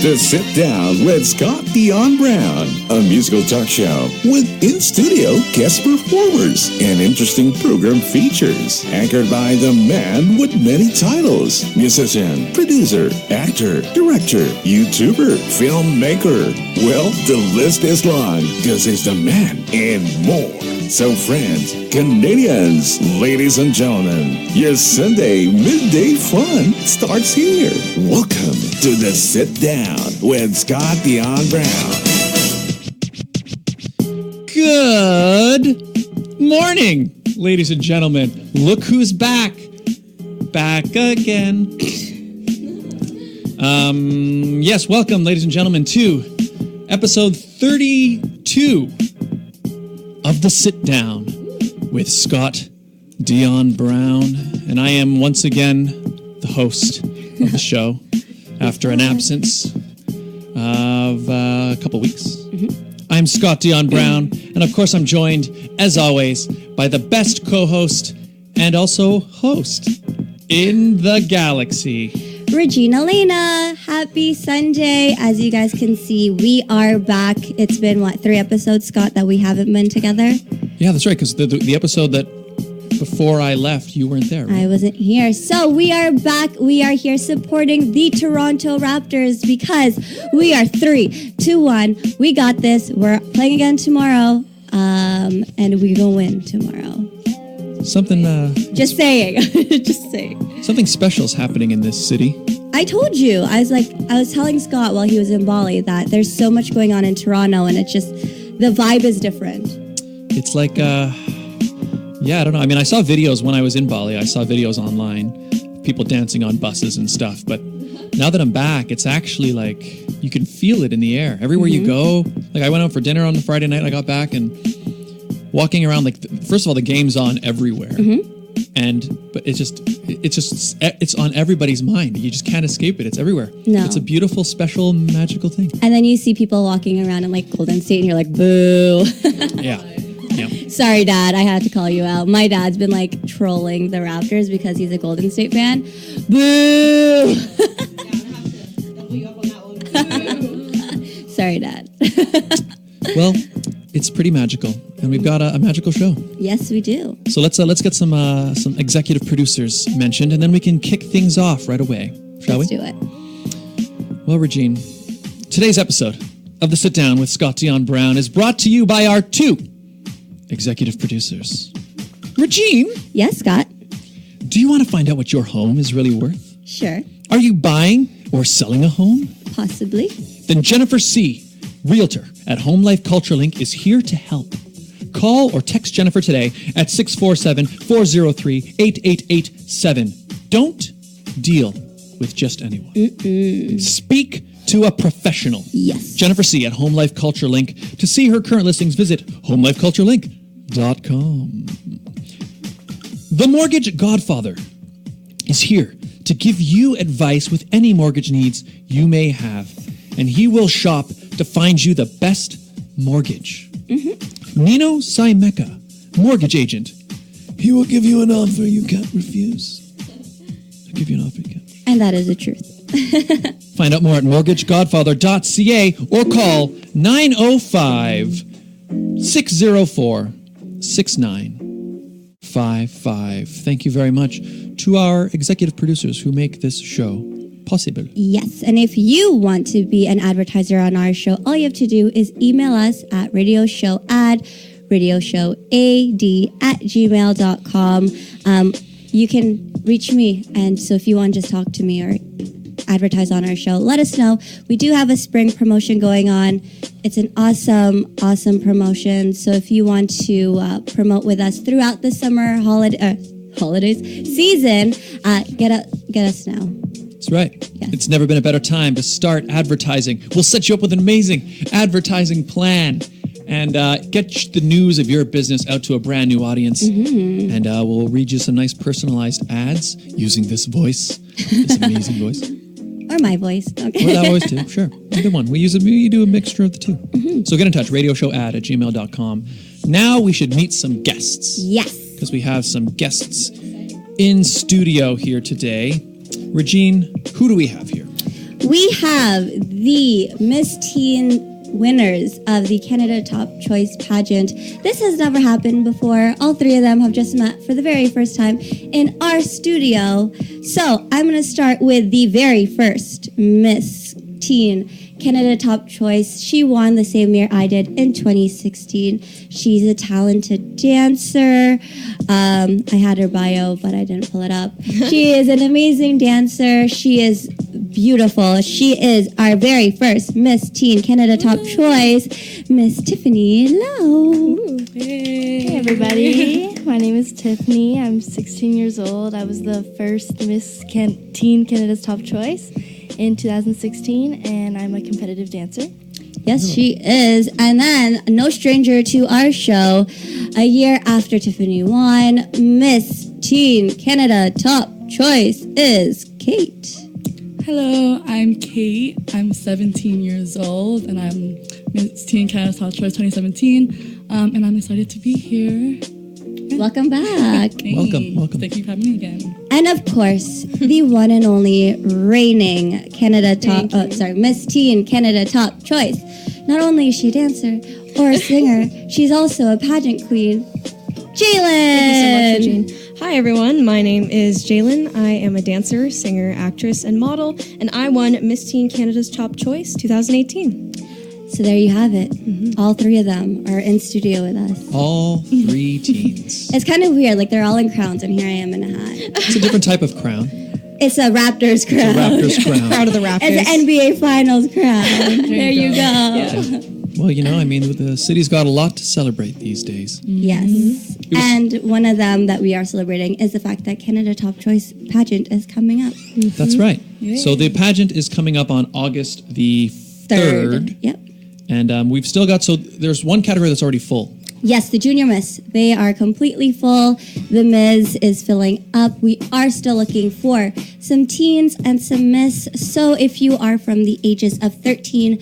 The Sit Down with Scott Dion Brown, a musical talk show with in-studio guest performers and interesting program features, anchored by the man with many titles: musician, producer, actor, director, YouTuber, filmmaker. Well, the list is long because he's the man and more. So friends, Canadians, ladies and gentlemen, your Sunday midday fun starts here. Welcome to the Sit Down with Scott Dion Brown. Good morning, ladies and gentlemen. Look who's back. Back again. Yes, welcome, ladies and gentlemen, to episode 32 of The Sit Down with Scott Dion Brown. And I am once again the host of the show after an absence of a couple weeks. Mm-hmm. I'm Scott Dion Brown, and of course I'm joined, as always, by the best co-host and also host in the galaxy, Regine, Alaina. Happy Sunday. As you guys can see, we are back. It's been, 3 episodes, Scott, that we haven't been together? Yeah, that's right, because the episode that before I left, you weren't there, right? I wasn't here. So we are back. We are here supporting the Toronto Raptors because we are 3-2-1. We got this. We're playing again tomorrow, and we're going to win tomorrow. Something, Just saying. Just saying. Something special is happening in this city. I told you. I was telling Scott while he was in Bali that there's so much going on in Toronto, and it's just, the vibe is different. It's like, I don't know. I mean, I saw videos when I was in Bali. I saw videos online, people dancing on buses and stuff. But now that I'm back, it's actually like, you can feel it in the air. Everywhere you go. Like, I went out for dinner on the Friday night, I got back, and walking around, like, first of all, the game's on everywhere. But it's on everybody's mind. You just can't escape it. It's everywhere. No. It's a beautiful, special, magical thing. And then you see people walking around in like Golden State and you're like, boo. Yeah. Sorry, Dad. I had to call you out. My dad's been like trolling the Raptors because he's a Golden State fan. Boo. Sorry, Dad. Well, it's pretty magical, and we've got a magical show. Yes, we do. So let's get some executive producers mentioned, and then we can kick things off right away, shall we? Let's do it. Well, Regine, today's episode of The Sit Down with Scott Dion Brown is brought to you by our 2 executive producers. Regine? Yes, Scott? Do you want to find out what your home is really worth? Sure. Are you buying or selling a home? Possibly. Then Jennifer C., Realtor at Home Life Culture Link, is here to help. Call or text Jennifer today at 647-403-8887. Don't deal with just anyone. Speak to a professional. Yes. Jennifer C. at Home Life Culture Link. To see her current listings, visit homelifeculturelink.com. The Mortgage Godfather is here to give you advice with any mortgage needs you may have, and he will shop to find you the best mortgage. Nino Saimeka, mortgage agent. He will give you an offer you can't refuse. I'll give you an offer you can't refuse. And that is the truth. Find out more at mortgagegodfather.ca or call 905-604-6955. Thank you very much to our executive producers who make this show possible. Yes, and if you want to be an advertiser on our show, all you have to do is email us at radioshowad@gmail.com. You can reach me, and so if you want to just talk to me or advertise on our show, let us know. We do have a spring promotion going on. It's an awesome promotion. So if you want to promote with us throughout the summer holidays season, get us now. That's right. Yes. It's never been a better time to start advertising. We'll set you up with an amazing advertising plan and get the news of your business out to a brand new audience. And we'll read you some nice personalized ads using this voice, this amazing voice. Or my voice. Okay. Or that voice too, sure. Either one. We do a mixture of the two. So get in touch, radioshowad@gmail.com. Now we should meet some guests. Yes. Because we have some guests in studio here today. Regine, who do we have here? we have the Miss Teen winners of the Canada Top Choice pageant. This has never happened before. All three of them have just met for the very first time in our studio. So I'm going to start with the very first Miss Teen Canada Top Choice. She won the same year I did in 2016. She's a talented dancer. I had her bio, but I didn't pull it up. She is an amazing dancer. She is beautiful. She is our very first Miss Teen Canada Top Choice, Miss Tiffany Lowe. Hey everybody, my name is Tiffany. I'm 16 years old. I was the first Miss Teen Canada's Top Choice in 2016, and I'm a competitive dancer. Yes, she is. And then, no stranger to our show, a year after Tiffany won, Miss Teen Canada Top Choice is Kate. Hello, I'm Kate. I'm 17 years old, and I'm Miss Teen Canada Top Choice 2017, and I'm excited to be here. Welcome back. Welcome. Thank you for having me again. And of course, the one and only reigning Miss Teen Canada Top Choice. Not only is she a dancer or a singer, she's also a pageant queen. Jaylen! Thank you so much, Regine. Hi, everyone. My name is Jaylen. I am a dancer, singer, actress, and model, and I won Miss Teen Canada's Top Choice 2018. So there you have it. All three of them are in studio with us. All three teens. It's kind of weird. Like, they're all in crowns, and here I am in a hat. It's a different type of crown. It's a Raptors crown. It's a Raptors crown. Proud of the Raptors. It's an NBA Finals crown. there you go. Yeah. Well, the city's got a lot to celebrate these days. Yes. And one of them that we are celebrating is the fact that Canada Top Choice pageant is coming up. That's right. So the pageant is coming up on August the 3rd. Yep. And we've still got, so there's one category that's already full. Yes, the Junior Miss. They are completely full. The Miss is filling up. We are still looking for some teens and some Miss. So if you are from the ages of 13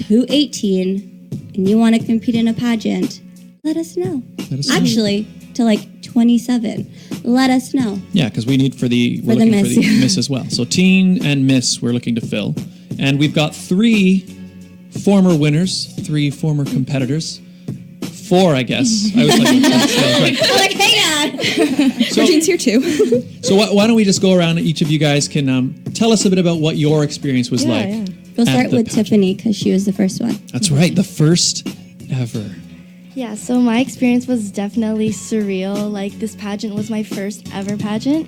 to 18 and you want to compete in a pageant, let us know. Actually, to like 27. Let us know. Yeah, because we're looking for the Miss as well. So teen and Miss we're looking to fill. And we've got 3 former winners, 3 former competitors. 4, I guess. I was like, hang on. Regine's here too. So why don't we just go around and each of you guys can tell us a bit about what your experience was like. Yeah. We'll start with pageant. Tiffany because she was the first one. That's right, the first ever. Yeah, so my experience was definitely surreal. Like, this pageant was my first ever pageant,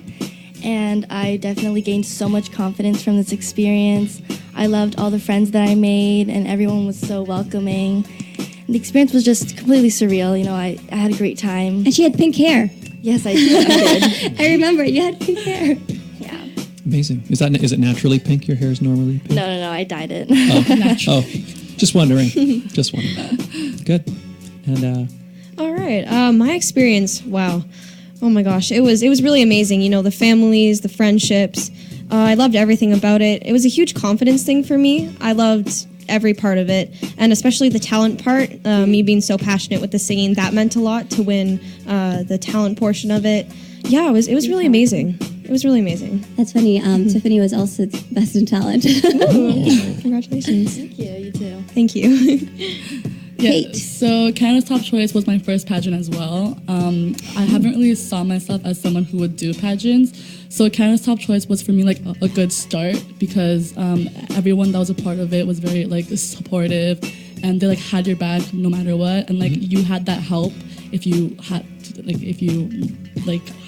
and I definitely gained so much confidence from this experience. I loved all the friends that I made, and everyone was so welcoming. The experience was just completely surreal. I had a great time. And she had pink hair. Yes, I did. I remember you had pink hair. Yeah. Amazing. Is it naturally pink? Your hair is normally pink? No, I dyed it. Oh, just wondering. Good. And All right. My experience, wow. Oh my gosh. It was really amazing. The families, the friendships. I loved everything about it. It was a huge confidence thing for me. I loved every part of it, and especially the talent part. Me being so passionate with the singing, that meant a lot to win the talent portion of it. Yeah, it was really amazing. It was really amazing. That's funny. Tiffany was also best in talent. Ooh, congratulations. Thank you, you too. Thank you. Yeah, Kate. so Canada's Top Choice was my first pageant as well. I haven't really saw myself as someone who would do pageants. So Canada's Top Choice was for me like a good start because everyone that was a part of it was very like supportive, and they like had your back no matter what, and like you had that help if you had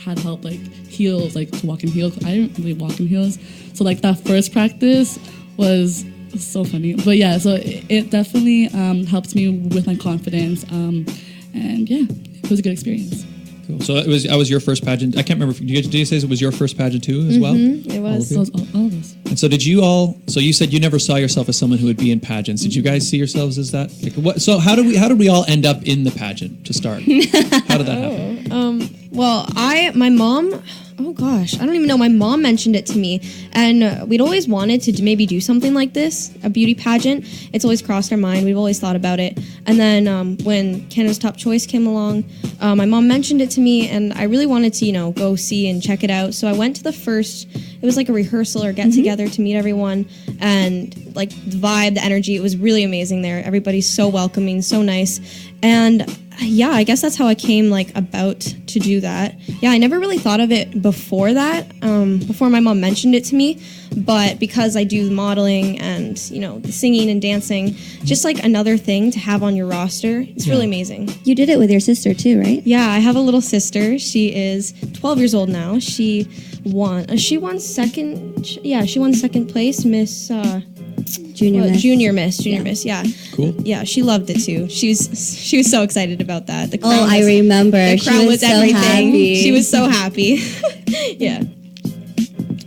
had help like heels, like to walk in heels. I didn't really walk in heels, so like that first practice was so funny. But yeah, so it definitely helped me with my confidence, and yeah, it was a good experience. cool. So I was your first pageant. I can't remember. Did you say it was your first pageant too as well? It was. All of us. And so did you all? So you said you never saw yourself as someone who would be in pageants. Did you guys see yourselves as that? Like, what? So how did we all end up in the pageant to start? How did that happen? Well, my mom oh gosh, I don't even know. My mom mentioned it to me, and we'd always wanted to maybe do something like this, a beauty pageant. It's always crossed our mind. We've always thought about it. And then when Canada's Top Choice came along, my mom mentioned it to me, and I really wanted to, go see and check it out. So I went to the first, it was like a rehearsal or get together to meet everyone, and like the vibe, the energy, it was really amazing there. Everybody's so welcoming, so nice. And yeah, I guess that's how I came about to do that. Yeah, I never really thought of it before that, before my mom mentioned it to me. But because I do modeling and, the singing and dancing, just like another thing to have on your roster, it's really amazing. You did it with your sister too, right? Yeah, I have a little sister. She is 12 years old now. She won second place, Miss... Junior Miss, yeah. Cool. Yeah, she loved it too. She was so excited about that. The crown I remember. The crown was so everything. happy. She was so happy. Yeah.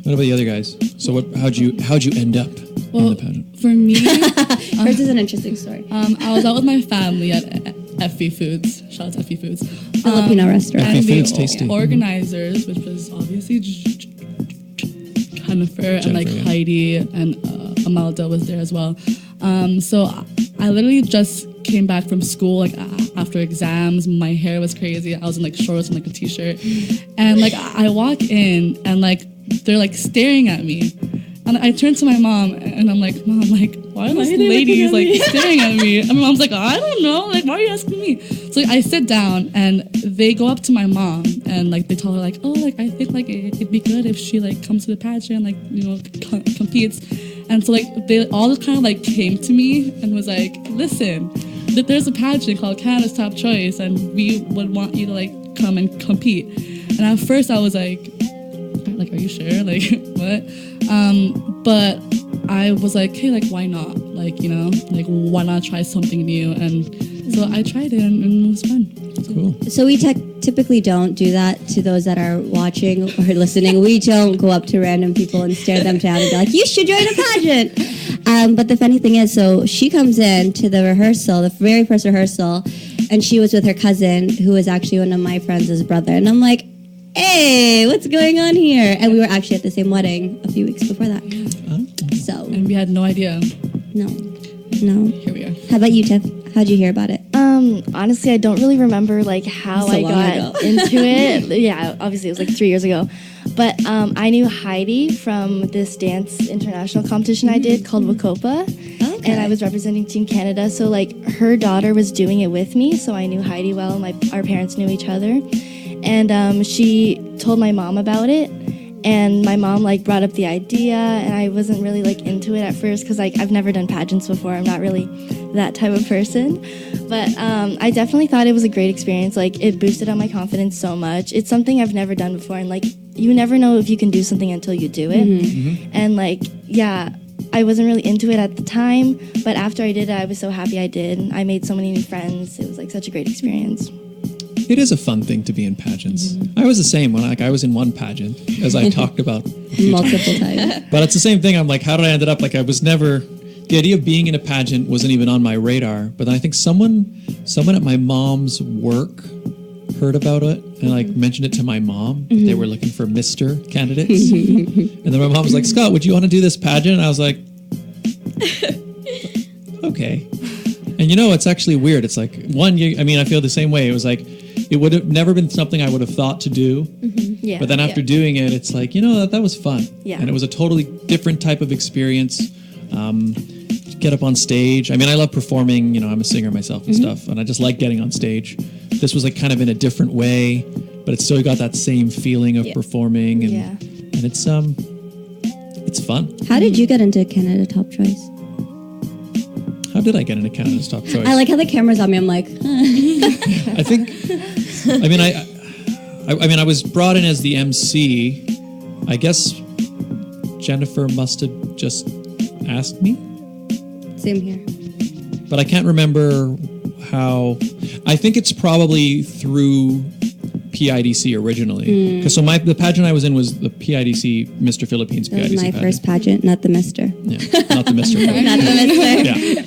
What about the other guys? So how'd you end up in the pageant? For me, Hers is an interesting story. I was out with my family at Effie Foods. Shout out to Effie Foods. Filipino restaurant. Effie And Foods, the tasty. organizers, which was obviously Jennifer and yeah. Heidi and Amalda was there as well. So I literally just came back from school after exams. My hair was crazy. I was in shorts and a t-shirt, and I walk in and they're staring at me. And I turned to my mom and I'm like, Mom, why are those ladies staring at me? And my mom's like, I don't know, why are you asking me? So I sit down and they go up to my mom and they tell her I think it'd be good if she comes to the pageant, competes. And so they all kind of came to me and was like, listen, that there's a pageant called Canada's Top Choice and we would want you to come and compete. And at first I was like, are you sure? What? But I was like, hey, why not? Why not try something new? And so I tried it and it was fun. Cool. So we typically don't do that to those that are watching or listening. We don't go up to random people and stare them down and be like, you should join a pageant. But the funny thing is, so she comes in to the rehearsal, the very first rehearsal, and she was with her cousin, who was actually one of my friends' brother. And I'm like, hey, what's going on here? And we were actually at the same wedding a few weeks before that. So. And we had no idea. No. Here we are. How about you, Tiff? How'd you hear about it? Honestly, I don't really remember how I got into it. Yeah, obviously it was 3 years ago. But I knew Heidi from this dance international competition I did called Wacopa. Okay. And I was representing Team Canada. So her daughter was doing it with me. So I knew Heidi well. Our parents knew each other. And she told my mom about it. And my mom brought up the idea, and I wasn't really into it at first because I've never done pageants before. I'm not really that type of person, but I definitely thought it was a great experience. It boosted up my confidence so much. It's something I've never done before, and you never know if you can do something until you do it. Mm-hmm. And I wasn't really into it at the time, but after I did it, I was so happy I did. I made so many new friends. It was such a great experience. It is a fun thing to be in pageants. I was the same when I was in one pageant, as I talked about multiple times. But it's the same thing. I'm how did I end up? I was never, the idea of being in a pageant wasn't even on my radar. But then I think someone at my mom's work heard about it and mentioned it to my mom. Mm-hmm. They were looking for Mr. candidates. And then my mom was like, Scott, would you want to do this pageant? And I was like, okay. And it's actually weird. It's I feel the same way. It was it would have never been something I would have thought to do. Mm-hmm. Yeah. But then after doing it, it's that was fun. Yeah. And it was a totally different type of experience. Get up on stage. I love performing. I'm a singer myself and stuff. And I just like getting on stage. This was kind of in a different way, but it's still got that same feeling of performing. And, and it's fun. How did you get into Canada Top Choice? How did I get into Canada's Top Choice? I like how the camera's on me. I'm like, I think, I was brought in as the MC. I guess Jennifer must have just asked me. Same here. But I can't remember how. I think it's probably through PIDC originally. Because the pageant I was in was the PIDC, Mr. Philippines PIDC pageant. That was my first pageant, not the Mr. Yeah, not the Mr. Not the Mr. Yeah.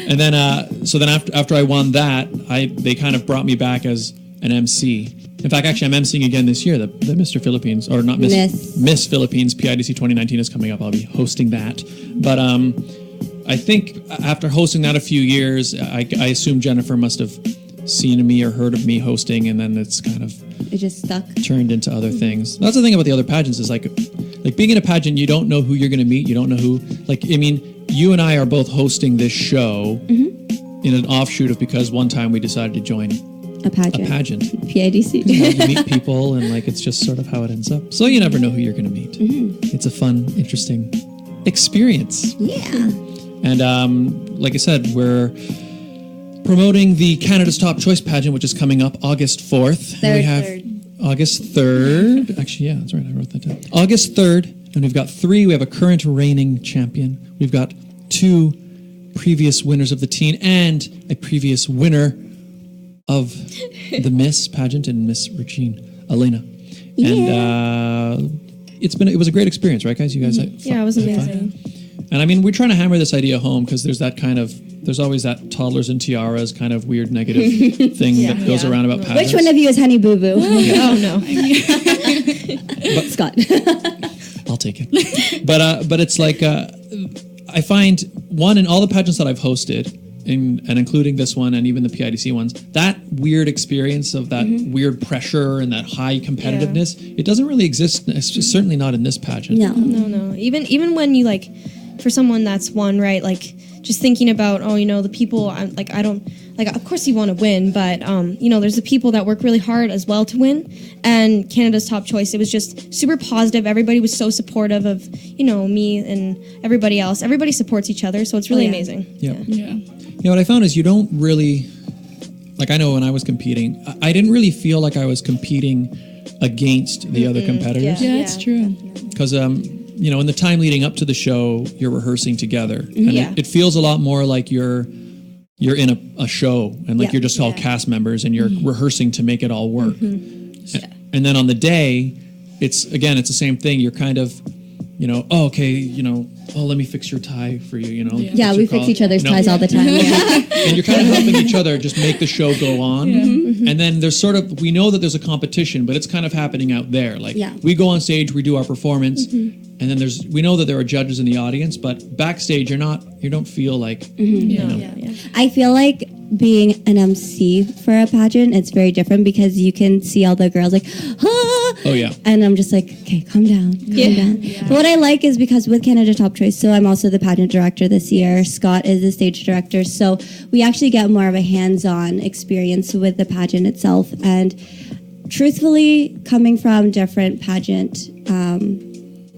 And then, so then after I won that, they kind of brought me back as an MC. In fact, actually, I'm emceeing again this year. The Mr. Philippines, or not Miss Philippines PIDC 2019 is coming up. I'll be hosting that. But I think after hosting that a few years, I assume Jennifer must have seen me or heard of me hosting, and then it's kind of It just stuck. turned into other things. That's the thing about the other pageants is like being in a pageant, you don't know who you're going to meet. You don't know who. You and I are both hosting this show in an offshoot of because one time we decided to join A pageant. PIDC. You meet people, and it's just sort of how it ends up. So you never know who you're going to meet. It's a fun, interesting experience. Yeah. And like I said, we're promoting the Canada's Top Choice pageant, which is coming up August 4th. And we have August 3rd. Actually, yeah, that's right. I wrote that down. August 3rd. And we've got 3. We have a current reigning champion. We've got 2 previous winners of the teen and a previous winner of the Miss pageant and Miss Regine, Alaina. Yeah. And it was a great experience, right, guys? You guys? Yeah, it was amazing. And we're trying to hammer this idea home because there's always that toddlers and tiaras kind of weird negative thing that goes around about pageants. Which one of you is Honey Boo Boo? Oh no. Scott. I'll take it. But it's like I find one in all the pageants that I've hosted, and including this one and even the PIDC ones, that weird experience of that weird pressure and that high competitiveness, it doesn't really exist. It's just certainly not in this pageant. No. Even when you for someone that's won, right? Just thinking about, the people, I don't, of course you want to win, but, there's the people that work really hard as well to win. And Canada's Top Choice, it was just super positive. Everybody was so supportive of, me and everybody else. Everybody supports each other, so it's really amazing. Yeah. What I found is you don't really, I know when I was competing, I didn't really feel like I was competing against the other competitors. Yeah, it's true. Because, in the time leading up to the show, you're rehearsing together. And it feels a lot more like you're in a show and you're just all cast members and you're rehearsing to make it all work. And then on the day, it's the same thing. You're kind of, let me fix your tie for you, Yeah, we fix each other's ties all the time. And you're kind of helping each other just make the show go on. And then there's we know that there's a competition, but it's kind of happening out there. We go on stage, we do our performance, and then we know that there are judges in the audience, but backstage you don't feel like, I feel like being an MC for a pageant, it's very different because you can see all the girls oh yeah. And I'm just like, okay, calm down. Yeah. But what I like is because with Canada Top Choice, so I'm also the pageant director this year. Scott is the stage director. So we actually get more of a hands-on experience with the pageant itself. And truthfully, coming from different pageant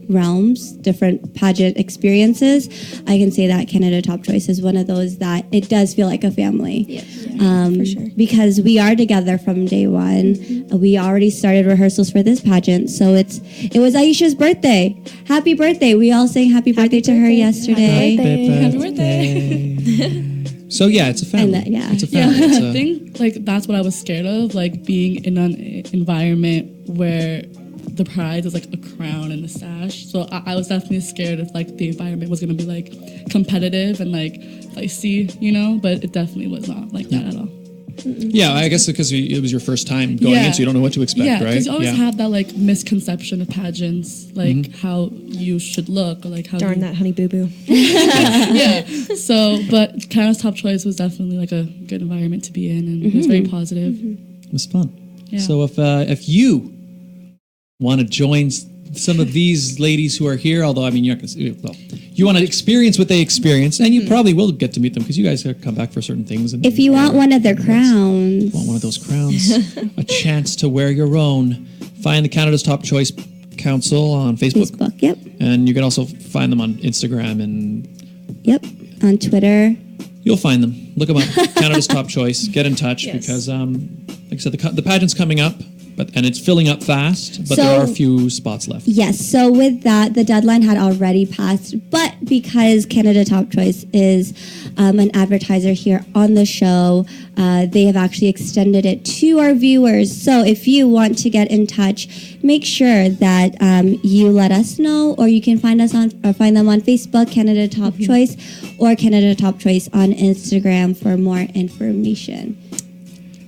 realms, different pageant experiences, I can say that Canada Top Choice is one of those that it does feel like a family. For sure. Because we are together from day one. We already started rehearsals for this pageant, so it was Aisha's birthday. Happy birthday! We all sang happy birthday to her yesterday. Happy birthday! So yeah, it's a family. It's a family. I think that's what I was scared of, being in an environment where the prize is a crown and a sash. So I was definitely scared if the environment was going to be competitive and dicey, but it definitely was not that at all. Yeah, I guess because it was your first time going in, so you don't know what to expect, right? Yeah, because you always have that misconception of pageants, how you should look or how. Darn that Honey Boo Boo. Yeah. So, but Canada's Top Choice was definitely a good environment to be in, and it was very positive. It was fun. Yeah. So if you want to join some of these ladies who are here, although you're not going to. You want to experience what they experienced, and you probably will get to meet them because you guys come back for certain things. And if you want one of their crowns, want one of those crowns, a chance to wear your own. Find the Canada's Top Choice Council on Facebook. Yep. And you can also find them on Instagram and. Yep, on Twitter. You'll find them. Look them up. Canada's Top Choice. Get in touch because, like I said, the pageant's coming up. And it's filling up fast, but there are a few spots left. Yes, so with that, the deadline had already passed, but because Canada Top Choice is an advertiser here on the show, they have actually extended it to our viewers. So if you want to get in touch, make sure that you let us know, or you can find them on Facebook, Canada Top Choice, or Canada Top Choice on Instagram for more information.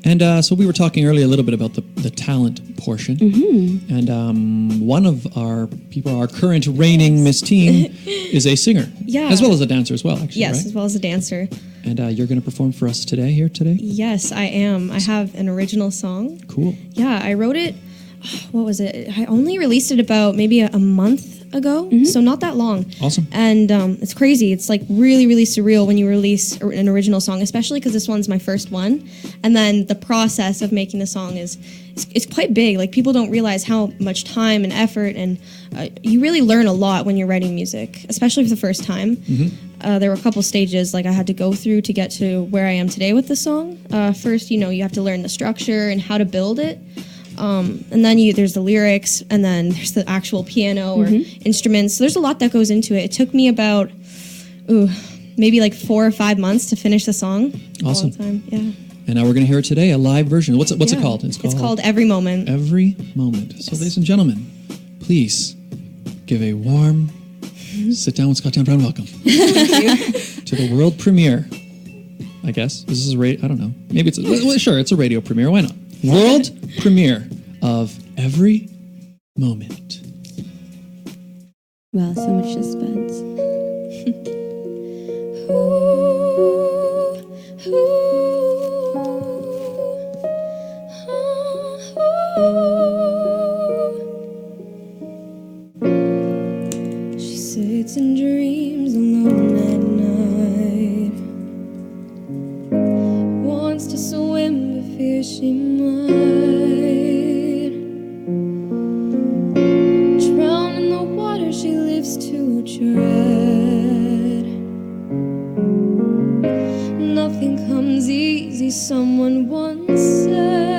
And so we were talking earlier a little bit about the talent portion. Mm-hmm. And one of our people, our current reigning Miss Teen, is a singer. Yeah. As well as a dancer as well, actually, Yes, right? as well as a dancer. And you're going to perform for us today? Yes, I am. I have an original song. Cool. Yeah, I wrote it, what was it? I only released it about maybe a month ago, so not that long. Awesome. And it's crazy. It's like really, really surreal when you release an original song, especially because this one's my first one. And then the process of making the song is quite big. Like, people don't realize how much time and effort, and you really learn a lot when you're writing music, especially for the first time. Mm-hmm. There were a couple stages like I had to go through to get to where I am today with the song. First, you have to learn the structure and how to build it. And then there's the lyrics, and then there's the actual piano or instruments. So there's a lot that goes into it. It took me about, maybe like 4 or 5 months to finish the song. Awesome. A long time. Yeah. And now we're going to hear it today, a live version. What's it called? It's called Every Moment. Every Moment. Yes. So, ladies and gentlemen, please give a warm sit down with Scott Dion Brown welcome to the world premiere. I guess this is I don't know. Maybe it's a radio premiere. Why not? World premiere of Every Moment. Wow, so much suspense. She sits and dreams alone at night. Wants to swim but fears she might drown in the water she lives to tread. Nothing comes easy, someone once said.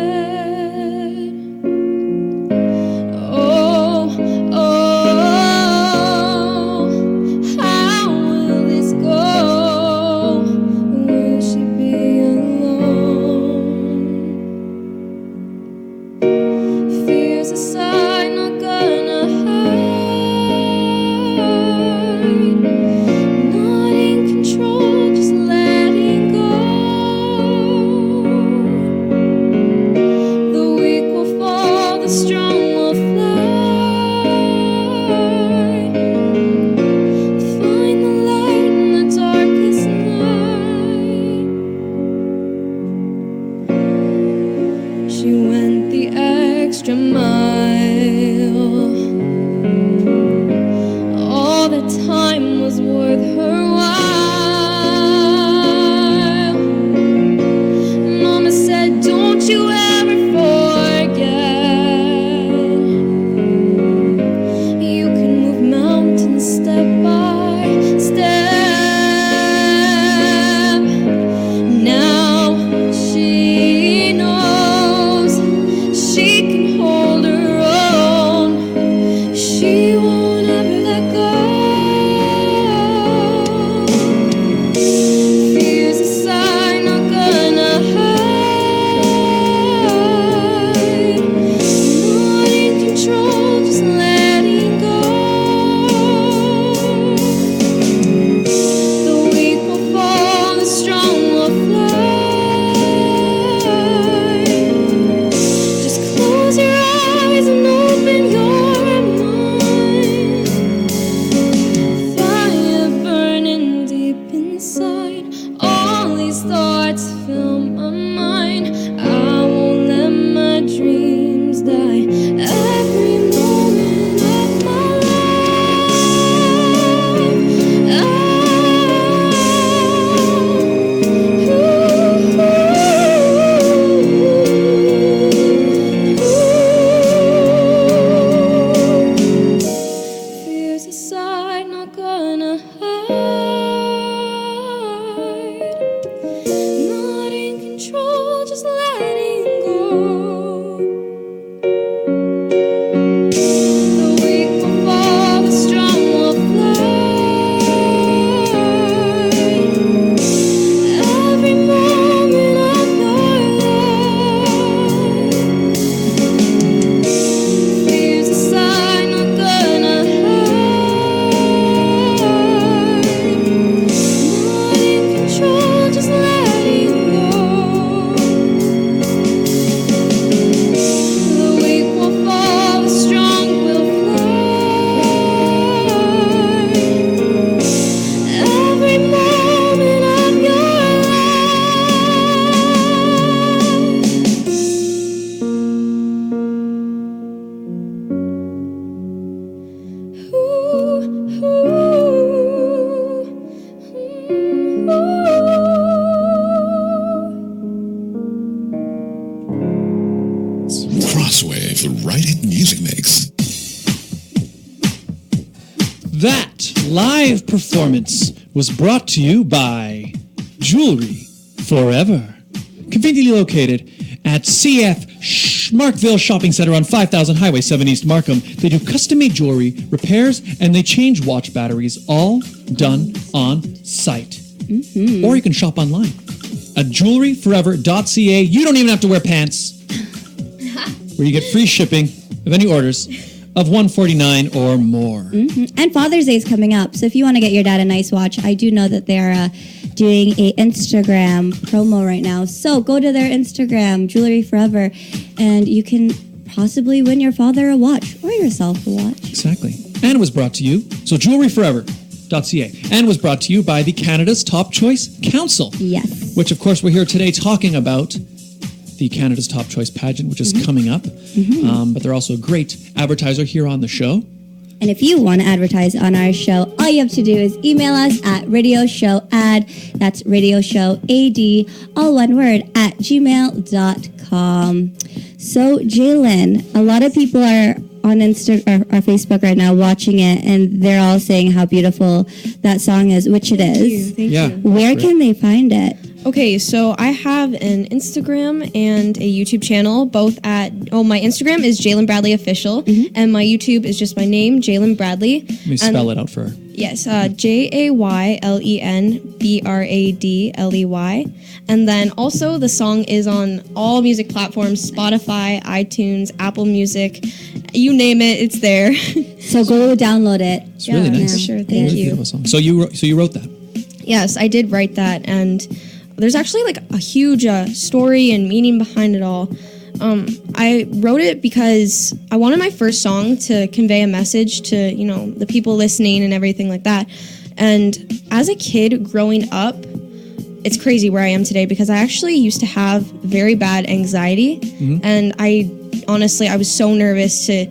the right hit music mix. That live performance was brought to you by Jewelry Forever. Conveniently located at CF Markville Shopping Center on 5000 Highway 7 East Markham. They do custom-made jewelry, repairs, and they change watch batteries, all done on site. Or you can shop online at jewelryforever.ca. You don't even have to wear pants. Where you get free shipping of any orders of $149 or more. And Father's Day is coming up, so if you want to get your dad a nice watch, I do know that they're doing a Instagram promo right now. So go to their Instagram, Jewelry Forever, and you can possibly win your father a watch or yourself a watch. Exactly. And it was brought to you, so jewelryforever.ca, and was brought to you by the Canada's Top Choice Council. Yes. Which, of course, we're here today talking about the Canada's Top Choice pageant, which is coming up. But they're also a great advertiser here on the show. And if you want to advertise on our show, all you have to do is email us at radioshowad, that's radioshowad, all one word, at gmail.com. So, Jaylen, a lot of people are on our Facebook right now watching it, and they're all saying how beautiful that song is, which it is. Thank you. Where can they find it? Okay, so I have an Instagram and a YouTube channel, both at, my Instagram is Jaylen Bradley Official, and my YouTube is just my name, Jaylen Bradley. Let me spell it out for her. Yes, JaylenBradley. And then also the song is on all music platforms, Spotify, iTunes, Apple Music, you name it, it's there. So go download it. It's really nice. For sure, Really thank you. beautiful song. So you wrote that? Yes, I did write that, and there's actually like a huge story and meaning behind it all. I wrote it because I wanted my first song to convey a message to, the people listening and everything like that. And as a kid growing up, it's crazy where I am today because I actually used to have very bad anxiety. And I was so nervous to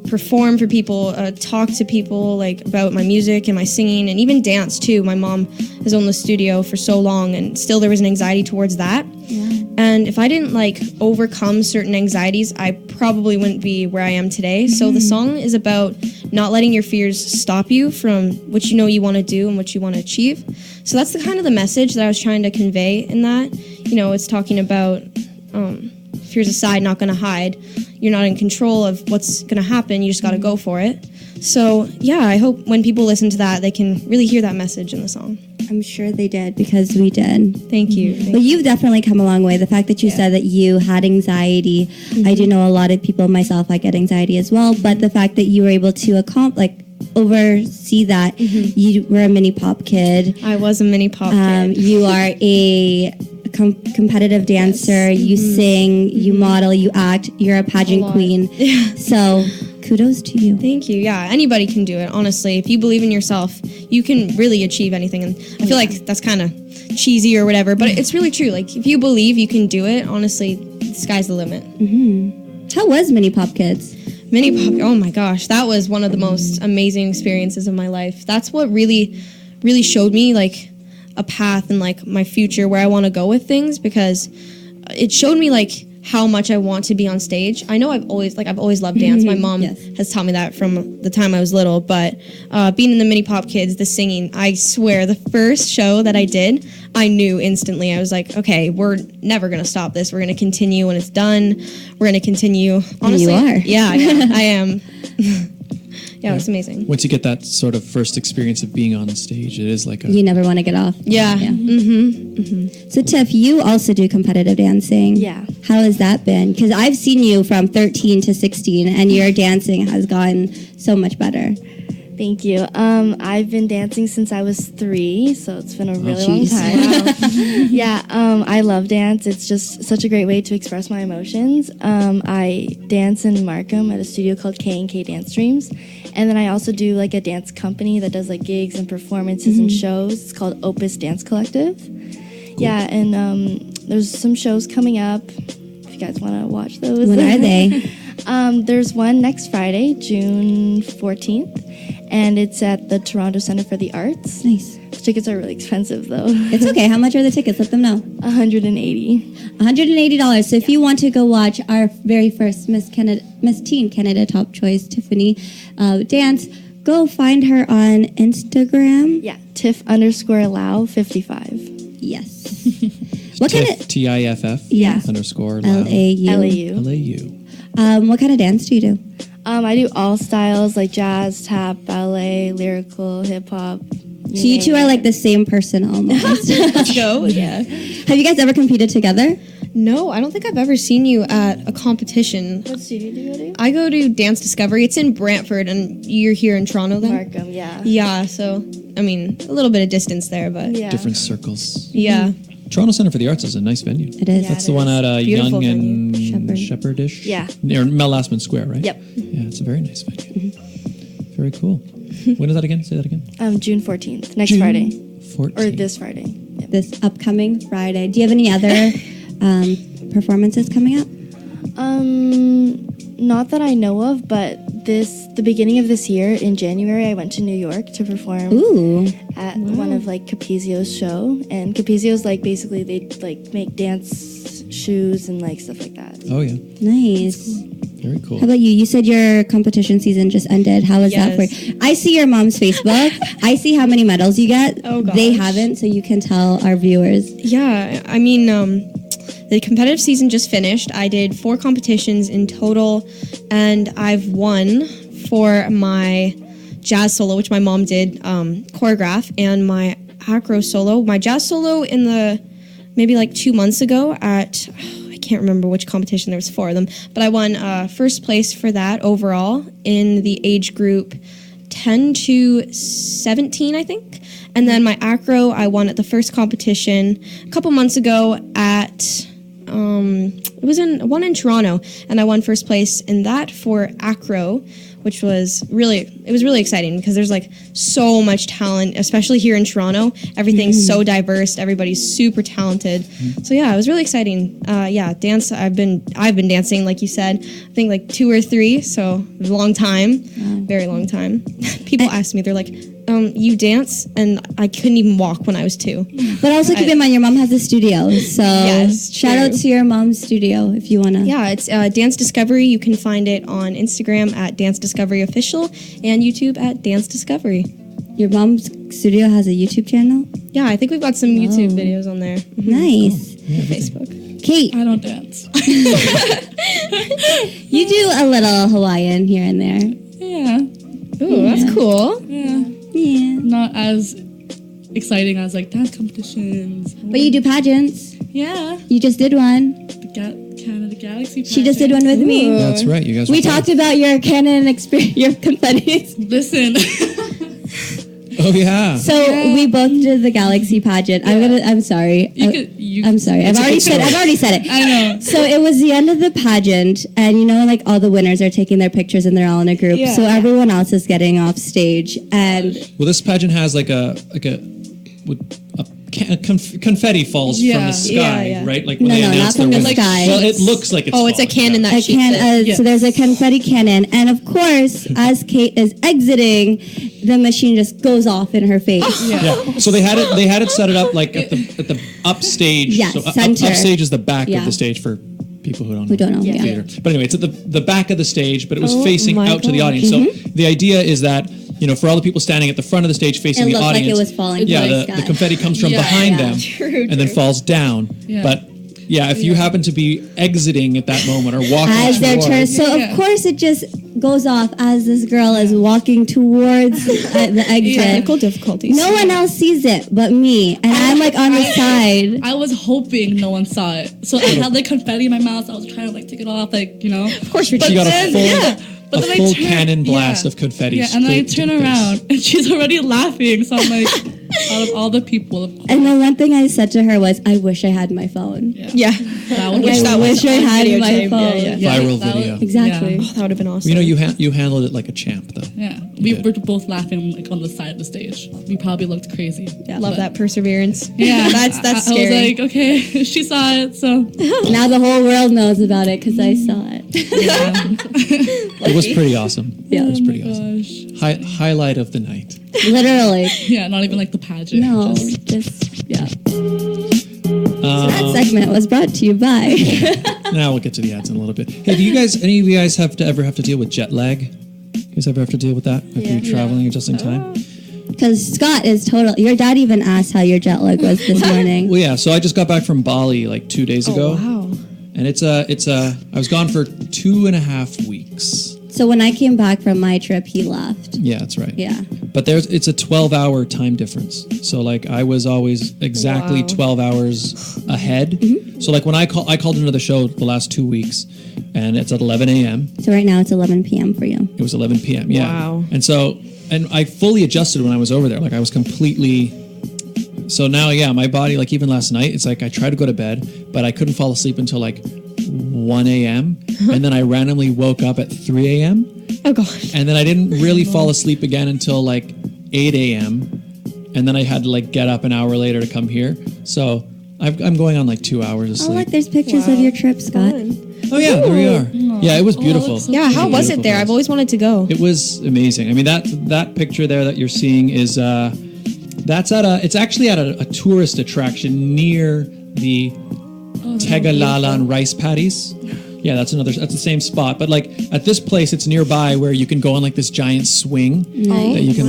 perform for people, talk to people like about my music and my singing, and even dance too. My mom has owned the studio for so long, and still there was an anxiety towards that. And if I didn't overcome certain anxieties, I probably wouldn't be where I am today. So the song is about not letting your fears stop you from what you know you want to do and what you want to achieve. So that's the kind of the message that I was trying to convey in that. It's talking about fears aside, not going to hide. You're not in control of what's going to happen. You just got to go for it. So, yeah, I hope when people listen to that, they can really hear that message in the song. I'm sure they did, because we did. Thank you. But you've definitely come a long way. The fact that you said that you had anxiety, I do know a lot of people, myself, I get anxiety as well, but the fact that you were able to oversee that, you were a mini pop kid. I was a mini pop kid. You are a competitive dancer. You sing, you model, you act. You're a pageant queen. So kudos to you. Thank you. Yeah, anybody can do it, honestly. If you believe in yourself, you can really achieve anything. And I feel like that's kind of cheesy or whatever, but it's really true. Like, if you believe you can do it, honestly, the sky's the limit. How was Mini Pop Kids? Mini Pop, oh my gosh, that was one of the most amazing experiences of my life. That's what really, really showed me, a path and, my future, where I want to go with things, because it showed me, how much I want to be on stage. I know I've always loved dance. My mom has taught me that from the time I was little, but being in the Mini Pop Kids, the singing, I swear, the first show that I did, I knew instantly. I was like, okay, we're never going to stop this. We're going to continue when it's done. We're going to continue. Honestly, you are. Yeah, I am. Yeah, it was amazing. Once you get that sort of first experience of being on stage, it is like a... You never want to get off. Yeah. So, Tiff, you also do competitive dancing. Yeah. How has that been? Because I've seen you from 13 to 16, and your dancing has gotten so much better. Thank you. I've been dancing since I was 3, so it's been a really long time. Yeah, I love dance. It's just such a great way to express my emotions. I dance in Markham at a studio called K&K Dance Dreams, and then I also do a dance company that does gigs and performances and shows. It's called Opus Dance Collective. Cool. Yeah, and there's some shows coming up. If you guys want to watch those. When are they? There's one next Friday, June 14th. And it's at the Toronto Centre for the Arts. Nice. tickets are really expensive though. It's okay. How much are the tickets? Let them know. $180. $180. So if you want to go watch our very first Miss Teen Canada Top Choice, Tiffany, dance, go find her on Instagram. Yeah, Tiff_Allow55. Yes. What kind of TIFF Yeah. _LAU. LAU? LAU. What kind of dance do you do? I do all styles like jazz, tap, ballet, lyrical, hip hop. So you two are like the same person almost. Let's go. Yeah. Have you guys ever competed together? No, I don't think I've ever seen you at a competition. What studio do you go to? I go to Dance Discovery. It's in Brantford, and you're here in Toronto then? Markham, yeah. Yeah, so, I mean, a little bit of distance there, but Yeah. Different circles. yeah. Toronto Center for the Arts is a nice venue. It is. Yeah. That's it the one is. at Beautiful Young and Shepherd. Shepherdish? Yeah. Near Mel Lastman Square, right? Yep. Yeah, it's a very nice venue. Very cool. When is that again? Say that again. June 14th, next June Friday. 14th. Or this Friday. Yep. This upcoming Friday. Do you have any other performances coming up? Not that I know of, but the beginning of this year in January, I went to New York to perform Ooh. at one of like Capizio's show, and Capizio's like basically they like make dance shoes and like stuff like that. Oh, yeah. Nice. Very cool. How about you? You said your competition season just ended. How was that for Yes. you? I see your mom's Facebook. I see how many medals you get. Oh, They gosh. haven't, so you can tell our viewers. Yeah, I mean, the competitive season just finished. I did 4 competitions in total, and I've won for my jazz solo, which my mom did choreograph, and my acro solo. My jazz solo in the maybe like 2 months ago at I can't remember which competition. There was 4 of them, but I won first place for that overall in the age group 10 to 17, I think. And then my acro, I won at the first competition a couple months ago at it was one in Toronto, and I won first place in that for acro, which was really exciting because there's like so much talent, especially here in Toronto. Everything's so diverse, everybody's super talented. So yeah, it was really exciting. Dance. I've been dancing, like you said, I think like 2 or 3, so a long time, very long time. People ask me, they're like, you dance? And I couldn't even walk when I was 2. But also keep in mind, your mom has a studio, so Yes, shout out true. to your mom's studio if you want to. Yeah, it's Dance Discovery. You can find it on Instagram at Dance Discovery Official and YouTube at Dance Discovery. Your mom's studio has a YouTube channel? Yeah, I think we've got some YouTube videos on there. Nice. Facebook. Kate, I don't dance. you do a little Hawaiian here and there. Yeah. Ooh, that's cool. Yeah. Yeah. Not as exciting as like dance competitions. But you do pageants. Yeah. You just did one. The Canada Galaxy. She just did one with me. That's right. You guys We were talked about your canon experience, your confetti. Listen. Oh, yeah. So we both did the Galaxy pageant. I'm sorry. I'm sorry. I've already said it. I know. So it was the end of the pageant, and you know, like all the winners are taking their pictures, and they're all in a group. Yeah. So everyone else is getting off stage, and Well, this pageant has like a confetti falls from Yeah. the sky, Yeah. right? Like when No, they no, announce not from their the winner. sky. Well, it looks like it's Oh, it's a falling cannon down. that a shoots it. Yes. so there's a confetti cannon, and of course, as Kate is exiting, the machine just goes off in her face. Yeah. So they had it set it up like at the upstage. Yes, so center. upstage is the back Yeah. of the stage for people who don't know. Who don't know? Yeah. Theater. But anyway, it's at the back of the stage, but it was Oh facing my out to the gosh. audience. So the idea is that, you know, for all the people standing at the front of the stage facing It the looked like audience, it was falling yeah, from the the sky. confetti comes from Yeah. behind Yeah. them True, and then falls down. Yeah. But yeah, if you happen to be exiting at that moment or walking As their turn. towards, So Yeah. of course it just goes off as this girl is walking towards the exit. Technical difficulties. No one else sees it but me, and I'm like on the side. I was hoping no one saw it. So I had like confetti in my mouth. I was trying to like take it off, like, you know. Of course, you're she got a cheating. full, But then I full turn- cannon blast yeah. of confetti. Yeah, and then I straight to turn the face. around and she's already laughing. So I'm like, out of all the people, And the one thing I said to her was, "I wish I had my phone." Yeah. that would Wish be that was I on had my videotape. phone. Yeah. Yeah, Viral that video. would- Exactly. yeah. Oh, that would have been awesome. You know, you handled it like a champ, though. Yeah, we did. were both laughing like on the side of the stage. We probably looked crazy. Love that perseverance. Yeah, that's I scary. was like, okay, she saw it, so Now the whole world knows about it because I saw it. It was pretty awesome. Yeah. It was pretty Oh my awesome. gosh. Highlight of the night. Literally. Yeah, not even like the pageant. No, just yeah. So that segment was brought to you by. Now we'll get to the ads in a little bit. Hey, do you guys, any of you guys ever have to deal with jet lag? You guys ever have to deal with that? If you're traveling just in time? Because Scott is total. Your dad even asked how your jet lag was this morning. Well, yeah. So I just got back from Bali like 2 days ago. Wow. And I was gone for 2.5 weeks. So when I came back from my trip, he left. Yeah, that's right. Yeah. But it's a 12-hour time difference. So like I was always exactly 12 hours ahead. Mm-hmm. So like when I called into the show the last 2 weeks, and it's at 11 a.m. So right now it's 11 p.m. for you. It was 11 p.m. Yeah. Wow. And I fully adjusted when I was over there. Like I was completely. So now, yeah, my body, like even last night, it's like I tried to go to bed, but I couldn't fall asleep until like 1 a.m. And then I randomly woke up at 3 a.m. Oh, gosh. And then I didn't really fall asleep again until like 8 a.m. And then I had to like get up an hour later to come here. So I'm going on like 2 hours of sleep. Oh, look, there's pictures of your trip, Scott. Oh, yeah, there we are. Yeah, it was beautiful. Yeah, how was it there? I've always wanted to go. It was amazing. I mean, that picture there that you're seeing is... it's actually at a tourist attraction near the Tegalalan rice paddies. Yeah, that's the same spot. But like at this place, it's nearby where you can go on like this giant swing that you can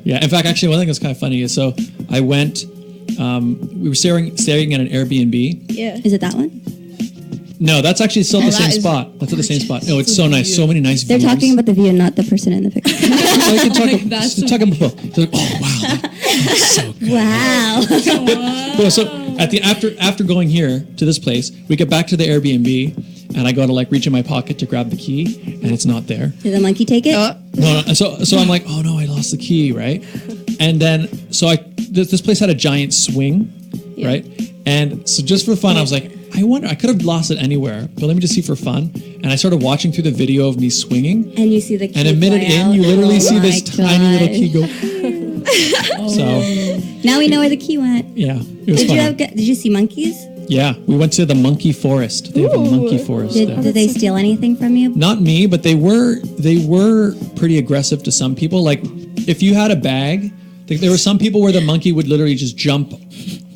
yeah. In fact, actually, one thing that's kind of funny is so I went. We were staying at an Airbnb. Yeah. Is it that one? No, that's actually still the same spot. That's at the same spot. No, it's so nice. So many nice They're views. talking about the view, not the person in the picture. So you can talk about both. So, oh wow, that's so good. Wow. Well, so after going here to this place, we get back to the Airbnb, and I go to like reach in my pocket to grab the key, and it's not there. Did the monkey take it? No. And so I'm like, oh no, I lost the key, right? And then this place had a giant swing, right? And so just for fun, I was like, I wonder, I could have lost it anywhere, but let me just see for fun. And I started watching through the video of me swinging. And you see the key. And a minute in, you literally see this tiny little key go. So now we know where the key went. Yeah, it was fun. Did you see monkeys? Yeah, we went to the monkey forest. They have a monkey forest there. Did they steal anything from you? Not me, but they were pretty aggressive to some people. Like if you had a bag, there were some people where the monkey would literally just jump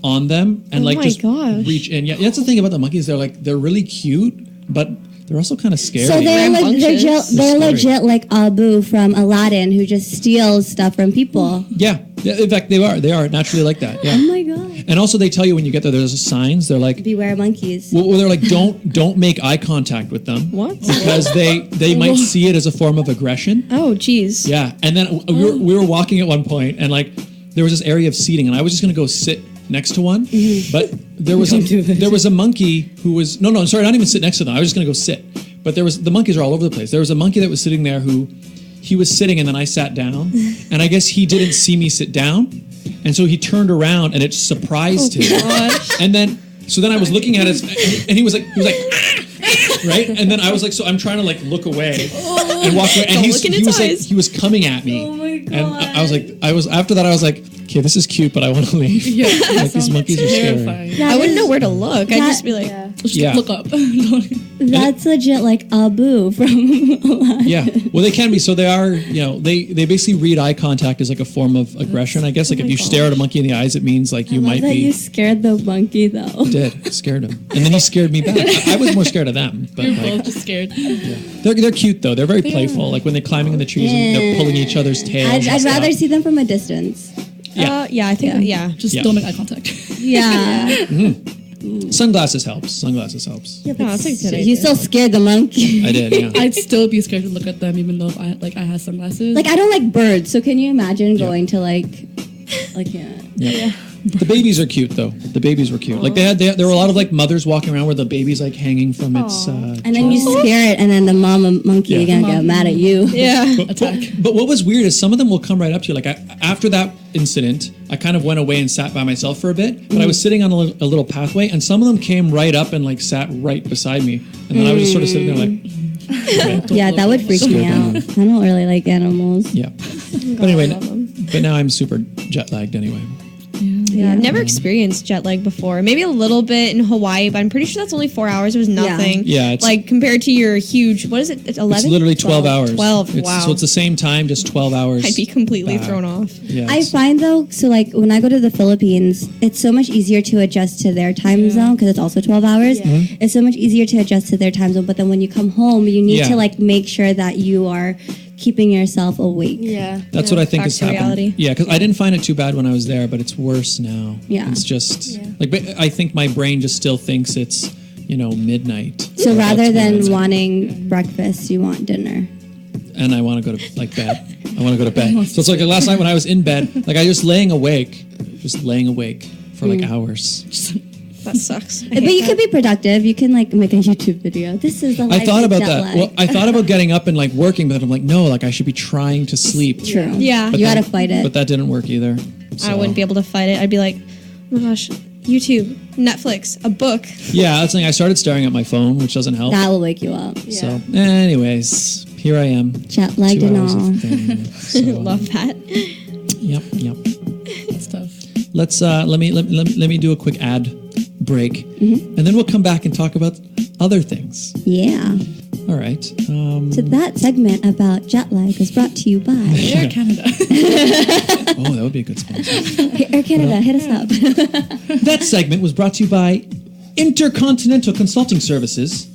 on them and reach in. Yeah, that's the thing about the monkeys. They're really cute, but they're also kind of scary. So they're legit like Abu from Aladdin, who just steals stuff from people. Yeah, in fact, they are naturally like that. Yeah. Oh my god! And also, they tell you when you get there, there's signs. They're like, beware monkeys. Well, they're like, don't make eye contact with them. What? Because they might see it as a form of aggression. Oh, geez. Yeah, and then we were walking at one point, and like there was this area of seating, and I was just gonna go sit next to one, but there was a monkey who was sorry, not even sit next to them. I was just gonna go sit, but the monkeys are all over the place. There was a monkey that was sitting there who he was sitting, and then I sat down, and I guess he didn't see me sit down, and so he turned around, and it surprised him. And then I was looking at it, and he was like right, and then I was like, so I'm trying to like look away and walk away, and he was coming at me. Oh my god! And I was after that I was like, okay, this is cute, but I want to leave. Yeah, like these monkeys are scary. I wouldn't know where to look. I'd just be like, look up. That's legit like Abu from Aladdin. Yeah, well, they can be. So they are, they basically read eye contact as like a form of aggression. I guess like if you stare at a monkey in the eyes, it means like you might be. You scared the monkey though. I did. Scared him, and then he scared me back. I was more scared of them. But you're both just scared. Yeah. They're cute though. They're very playful. Like when they're climbing in the trees and they're pulling each other's tails. I'd rather see them from a distance. I think just don't make eye contact. Yeah. Sunglasses helps. Yeah, but that's a good idea. You still scared the monkey. I did. Yeah. I'd still be scared to look at them, even though I had sunglasses. Like I don't like birds, so can you imagine going to like yeah. The babies are cute though. The babies were cute. Like there were a lot of like mothers walking around where the baby's like hanging from its. And then you scare it, and then the mama monkey again get mad at you. Yeah. But what was weird is some of them will come right up to you. Like after that incident, I kind of went away and sat by myself for a bit. But I was sitting on a little pathway, and some of them came right up and like sat right beside me, and then I was just sort of sitting there like. Yeah, that would freak me out. I don't really like animals. Yeah. But anyway, but now I'm super jet lagged anyway. Yeah, I've never experienced jet lag before. Maybe a little bit in Hawaii, but I'm pretty sure that's only 4 hours. It was nothing. Yeah, it's like compared to your huge, what is it? It's 11? It's literally 12 hours. 12, wow. So it's the same time, just 12 hours. I'd be completely thrown off. Yeah, I find though, so like when I go to the Philippines, it's so much easier to adjust to their time zone because it's also 12 hours. Mm-hmm. It's so much easier to adjust to their time zone. But then when you come home, you need to like make sure that you are keeping yourself awake. Yeah. That's what I think Back is to happening. reality. Yeah, because I didn't find it too bad when I was there, but it's worse now. Yeah. It's just like, but I think my brain just still thinks it's, midnight. So Or rather about than 12. wanting breakfast, you want dinner. And I want to go to like bed. I want to go to bed. So it's like last night when I was in bed, like I just laying awake for like hours. That sucks. But you could be productive. You can like make a YouTube video. This is the life I thought of about jet that. lag. Well, I thought about getting up and like working, but I'm like, no, like I should be trying to sleep. True. Yeah. But You that- gotta fight it. But that didn't work either. I So- wouldn't be able to fight it. I'd be like, oh my gosh, YouTube, Netflix, a book. Yeah, that's the thing. I started staring at my phone, which doesn't help. That will wake you up. So, anyways, here I am. Jet lagged 2 and hours all. of fame. So, Love that. Yep. That's tough. Let's let me do a quick ad break, Mm-hmm. and then we'll come back and talk about other things. Yeah. All right. So that segment about jet lag was brought to you by Air Canada. Oh, that would be a good sponsor. Air Canada. Hit us up. That segment was brought to you by Intercontinental Consulting Services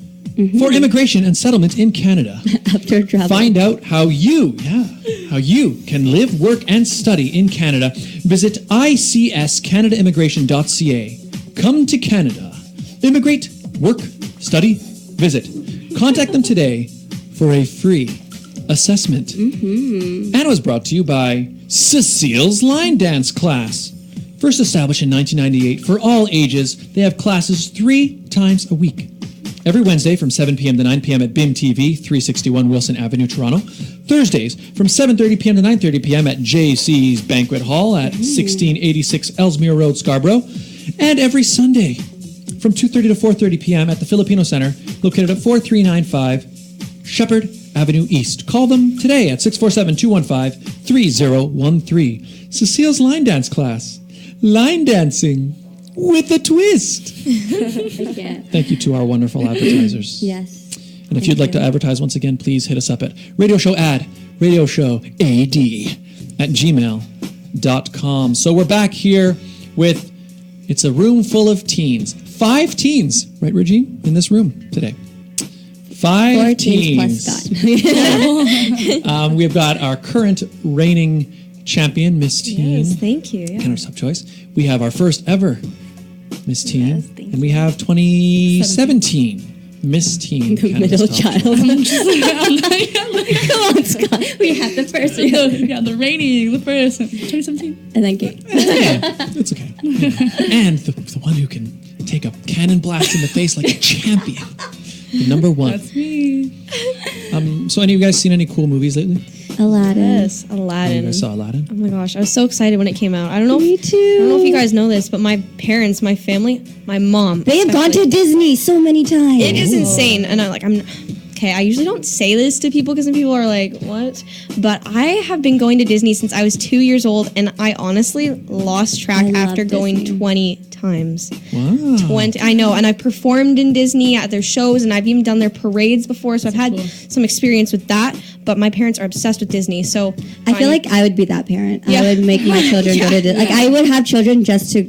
for immigration and settlement in Canada. After travel. Find out how you can live, work, and study in Canada. Visit icscanadaimmigration.ca. Come to Canada. Immigrate, work, study, visit. Contact them today for a free assessment. And it was brought to you by Cecile's Line Dance Class. First established in 1998 for all ages, they have classes 3 times a week. Every Wednesday from 7 p.m. to 9 p.m. at BIM TV, 361 Wilson Avenue, Toronto. Thursdays from 7:30 p.m. to 9:30 p.m. at JC's Banquet Hall at 1686 Ellesmere Road, Scarborough. And every Sunday from 2:30 to 4:30 p.m. at the Filipino Center, located at 4395 Shepherd Avenue East. Call them today at 647-215-3013. Cecile's Line Dance Class. Line dancing with a twist. Yeah. Thank you to our wonderful advertisers. Yes. And if you'd like to advertise once again, please hit us up at radioshowad@gmail.com. So we're back here with, it's a room full of teens. 5 teens, right, Regine, in this room today. 5 4 teens. plus Scott. We've got our current reigning champion, Miss Teen. Yes, thank you. Yeah. Canada's top choice. We have our first ever Miss Teen. Yes, thank And we have 2017 Miss Teen. Canada's Middle top child. choice. Come on, Scott. We had the first one. Yeah, the reigning, the first, 2017. And then Kate. Yeah, it's okay. Yeah. And the one who can take a cannon blast in the face like a champion. The number 1. That's me. So any of you guys seen any cool movies lately? Aladdin. Yes, You Aladdin. guys saw Aladdin? Oh my gosh, I was so excited when it came out. I don't know Me if too. I don't know if you guys know this, but my parents, my family, my mom. They have gone to Disney so many times. It is insane, and I'm okay. I usually don't say this to people because some people are like, "What?" But I have been going to Disney since I was 2 years old, and I honestly lost track I love after going Disney. 20 times. Wow. 20. I know, and I've performed in Disney at their shows, and I've even done their parades before, so I've had some experience with that. But my parents are obsessed with Disney, so I feel like I would be that parent. Yeah. I would make my children go to Disney. Like I would have children just to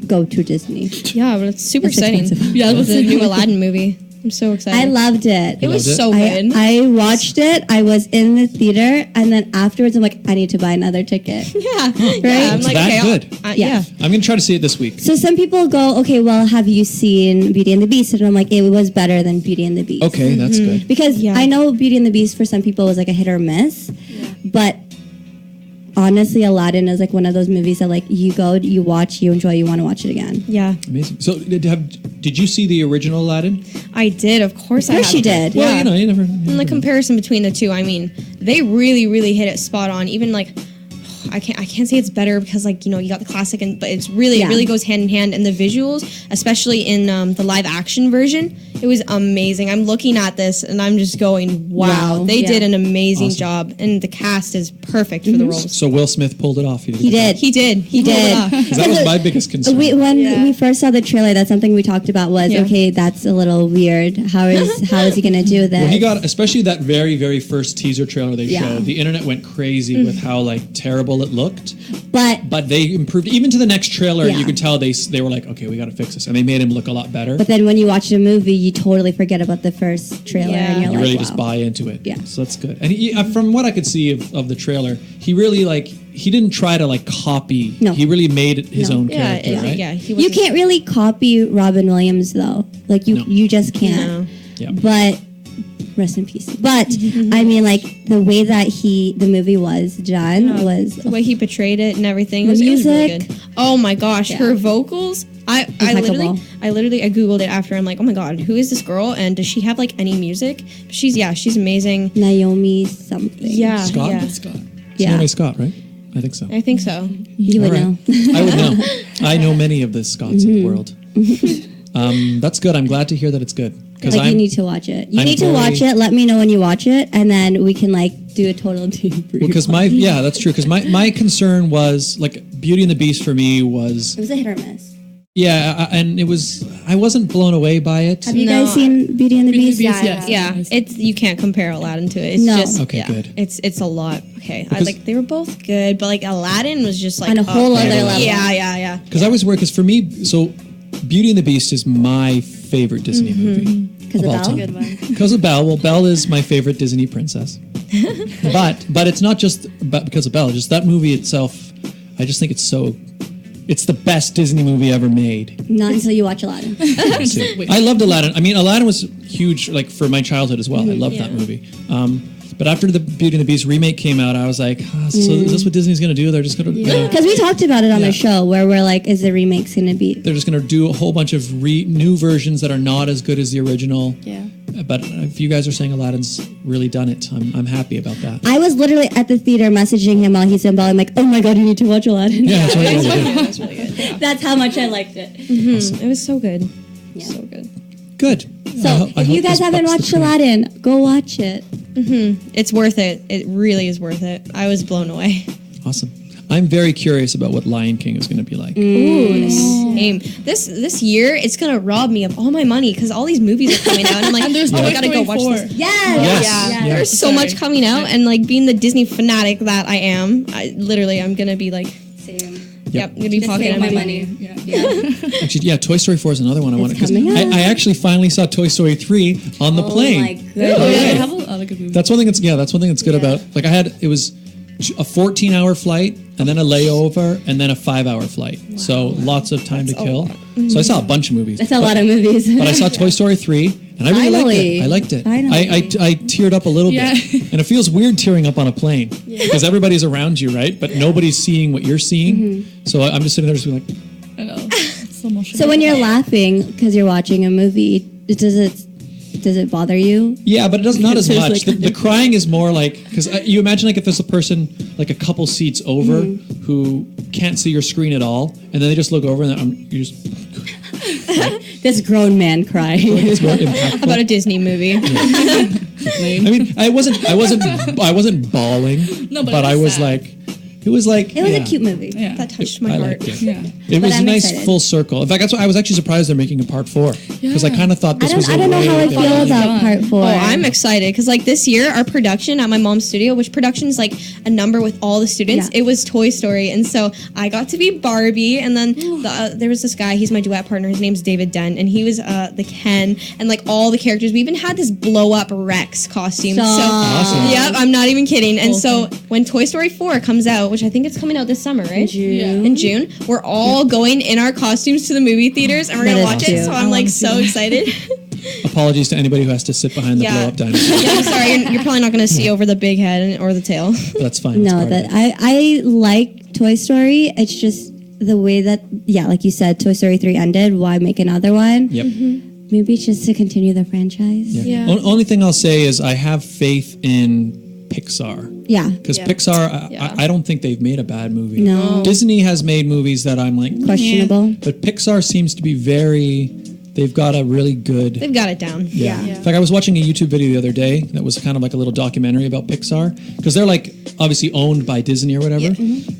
go to Disney. yeah, but it's super It's exciting. expensive. Yeah, the that's new Aladdin movie. I'm so excited. I loved it. It was loved it? so good. I watched it. I was in the theater, and then afterwards, I'm like, I need to buy another ticket. yeah, Right? I'm It's like, that okay, good? yeah. I'm going to try to see it this week. So some people go, okay, well, have you seen Beauty and the Beast? And I'm like, it was better than Beauty and the Beast. Okay, that's good. Because Yeah. I know Beauty and the Beast for some people was like a hit or miss, but honestly, Aladdin is like one of those movies that like you go, you watch, you enjoy, you want to watch it again. Yeah, Amazing. So did you see the original Aladdin? I did. Of course, Of course you did. Well, Yeah. you never. And the comparison between the two, I mean, they really, really hit it spot on. Even like, I can't say it's better because like you got the classic, but it's really Yeah. it really goes hand in hand. And the visuals, especially in the live action version, It was amazing. I'm looking at this and I'm just going, wow. They did an amazing job, and the cast is perfect for the roles. So Will Smith pulled it off. He did. That was my biggest concern. When we first saw the trailer, that's something we talked about was, okay, that's a little weird. How is he going to do this? Well, he got, especially that very, very first teaser trailer they showed, the internet went crazy with how like terrible it looked. But they improved, even to the next trailer, you could tell they were like, okay, we got to fix this. And they made him look a lot better. But then when you watch the movie, you totally forget about the first trailer. And you're you like, really wow. just buy into it. Yeah. So that's good. And he, from what I could see of the trailer, he really he didn't try to like copy. No. He really made it his own character, right? Yeah. You can't really copy Robin Williams though. Like you just can't. No. Yeah. But rest in peace. But I mean, like the way that the movie was done was the way he portrayed it and everything. The It was really music. good. Oh my gosh, her vocals. I Impeccable. literally Googled it after. I'm like, oh my god, who is this girl? And does she have like any music? She's amazing. Naomi something. Yeah. Scott? Yeah. Scott. Yeah. Naomi Scott, right? I think so. I think so. You would All right. know. I would know. I know many of the Scots in the world. That's good. I'm glad to hear that it's good. Like you need to watch it. You I'm need to watch it. Let me know when you watch it, and then we can like do a total debrief. Because that's true. Because my concern was like Beauty and the Beast for me was It was a hit or miss. and I wasn't blown away by it. Have you guys seen Beauty and the Beast? Yes. Yeah, it's you can't compare Aladdin to it. It's No. just Okay, good. It's a lot. Okay, Because- they were both good, but like Aladdin was just like On a whole other level. Yeah. Because I was worried. Because for me, so Beauty and the Beast is my favorite Disney movie Because of all Belle? time. Good one. Because of Belle. Well, Belle is my favorite Disney princess. but it's not just because of Belle. Just that movie itself. I just think it's the best Disney movie ever made. Not until you watch Aladdin. I loved Aladdin. I mean, Aladdin was huge, like for my childhood as well. I loved that movie. But after the Beauty and the Beast remake came out, I was like, so is this what Disney's going to do? They're just going to Because we talked about it on the show where we're like, is the remakes going to be? they're just going to do a whole bunch of new versions that are not as good as the original. Yeah. But if you guys are saying Aladdin's really done it, I'm happy about that. I was literally at the theater messaging him while he's in Belle. I'm like, oh my god, you need to watch Aladdin. Yeah, that's what I did. It was really good. That's how much I liked it. It was so good. Yeah. So good. Good. So if you guys haven't watched Aladdin, go watch it. It's worth it. It really is worth it. I was blown away. Awesome. I'm very curious about what Lion King is going to be like. Ooh, same. This year, it's gonna rob me of all my money because all these movies are coming out, and I'm like, there's I Toy gotta go Story watch 4. this. Yes. There's so much coming out, and like being the Disney fanatic that I am, I'm gonna be like, Same. I'm gonna be pocketing my money. Actually, Toy Story 4 is another one I want to. coming out. I actually finally saw Toy Story 3 on the plane. Oh my goodness. Oh, yeah, Okay. they have a lot of good movies. That's one thing that's good about. Like it was a 14-hour flight and then a layover and then a 5-hour flight. Wow. So lots of time to kill. So I saw a bunch of movies. That's a lot of movies. But I saw Toy Story 3 and I really Finally. liked it. Finally. I teared up a little bit. And it feels weird tearing up on a plane because everybody's around you, right? But nobody's seeing what you're seeing. So I'm just sitting there just being like, I know. It's so emotional. So when you're laughing because you're watching a movie, does it bother you? yeah, but it does not as There's much. like- The crying is more like, because you imagine like if there's a person like a couple seats over who can't see your screen at all, and then they just look over and you just This grown man crying. it's more impactful. About a Disney movie. I mean, I wasn't bawling, No, but but it I was was sad. like, it was like, It was yeah. a cute movie. Yeah. That touched my I heart. liked it. Yeah. It was a I'm nice excited. full circle. In fact, that's why I was actually surprised they're making a part 4 because I Yeah. kind of thought this was. I don't know how I feel about part 4. Oh, I'm excited because like this year, our production at my mom's studio, which production is like a number with all the students, Yeah. it was Toy Story, and so I got to be Barbie, and then there was this guy. He's my duet partner. His name's David Dent, and he was the Ken, and like all the characters. We even had this blow up Rex costume. Stop. Awesome. Yep, I'm not even kidding. And Cool so thing. when Toy Story 4 comes out, which I think it's coming out this summer, right? Yeah. In June, we're all going in our costumes to the movie theaters, and we're That gonna is watch cute. it. So I I'm like wanna so see excited. Apologies to anybody who has to sit behind the Yeah. blow up dinosaur. Yeah, I'm sorry, you're probably not gonna see over the big head or the tail. That's fine. That's No, part of that it. I like Toy Story. It's just the way that, like you said, Toy Story 3 ended. Why make another one? Yep. Maybe it's just to continue the franchise. Yeah. Only thing I'll say is I have faith in Pixar. Yeah. Because Pixar, I don't think they've made a bad movie. No. Disney has made movies that I'm like, Questionable. but Pixar seems to be very they've got a really good. They've got it down. Yeah. In fact, I was watching a YouTube video the other day that was kind of like a little documentary about Pixar, because they're like obviously owned by Disney or whatever,